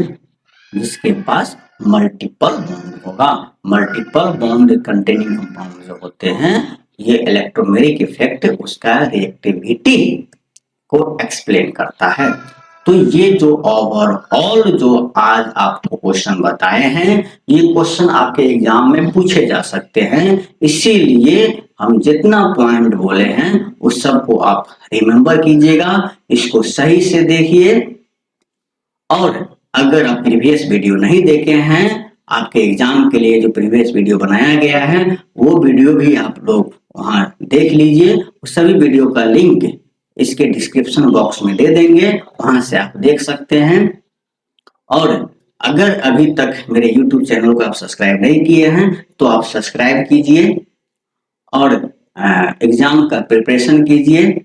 जिसके पास मल्टीपल बॉन्ड होगा। मल्टीपल बॉन्ड कंटेनिंग कंपाउंड जो होते हैं ये इलेक्ट्रोमेरिक इफेक्ट उसका रिएक्टिविटी को एक्सप्लेन करता है। तो ये जो ओवरऑल जो आज आपको क्वेश्चन बताए हैं ये क्वेश्चन आपके एग्जाम में पूछे जा सकते हैं, इसीलिए हम जितना पॉइंट बोले हैं उस सबको आप रिमेंबर कीजिएगा, इसको सही से देखिए। और अगर आप प्रीवियस वीडियो नहीं देखे हैं, आपके एग्जाम के लिए जो प्रीवियस वीडियो बनाया गया है वो वीडियो भी आप लोग वहां देख लीजिए। उस सभी वीडियो का लिंक इसके डिस्क्रिप्शन बॉक्स में दे देंगे, वहां से आप देख सकते हैं। और अगर अभी तक मेरे YouTube चैनल को आप सब्सक्राइब नहीं किए हैं तो आप सब्सक्राइब कीजिए और एग्जाम का प्रिपरेशन कीजिए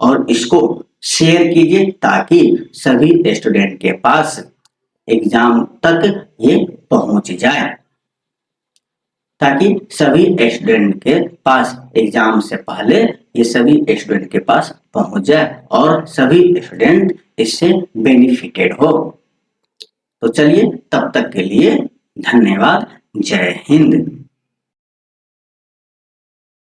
और इसको शेयर कीजिए ताकि सभी स्टूडेंट के पास एग्जाम तक ये पहुंच जाए, ताकि सभी स्टूडेंट के पास एग्जाम से पहले ये सभी स्टूडेंट के पास पहुंच जाए और सभी स्टूडेंट इससे बेनिफिटेड हो। तो चलिए तब तक के लिए धन्यवाद। जय हिंद।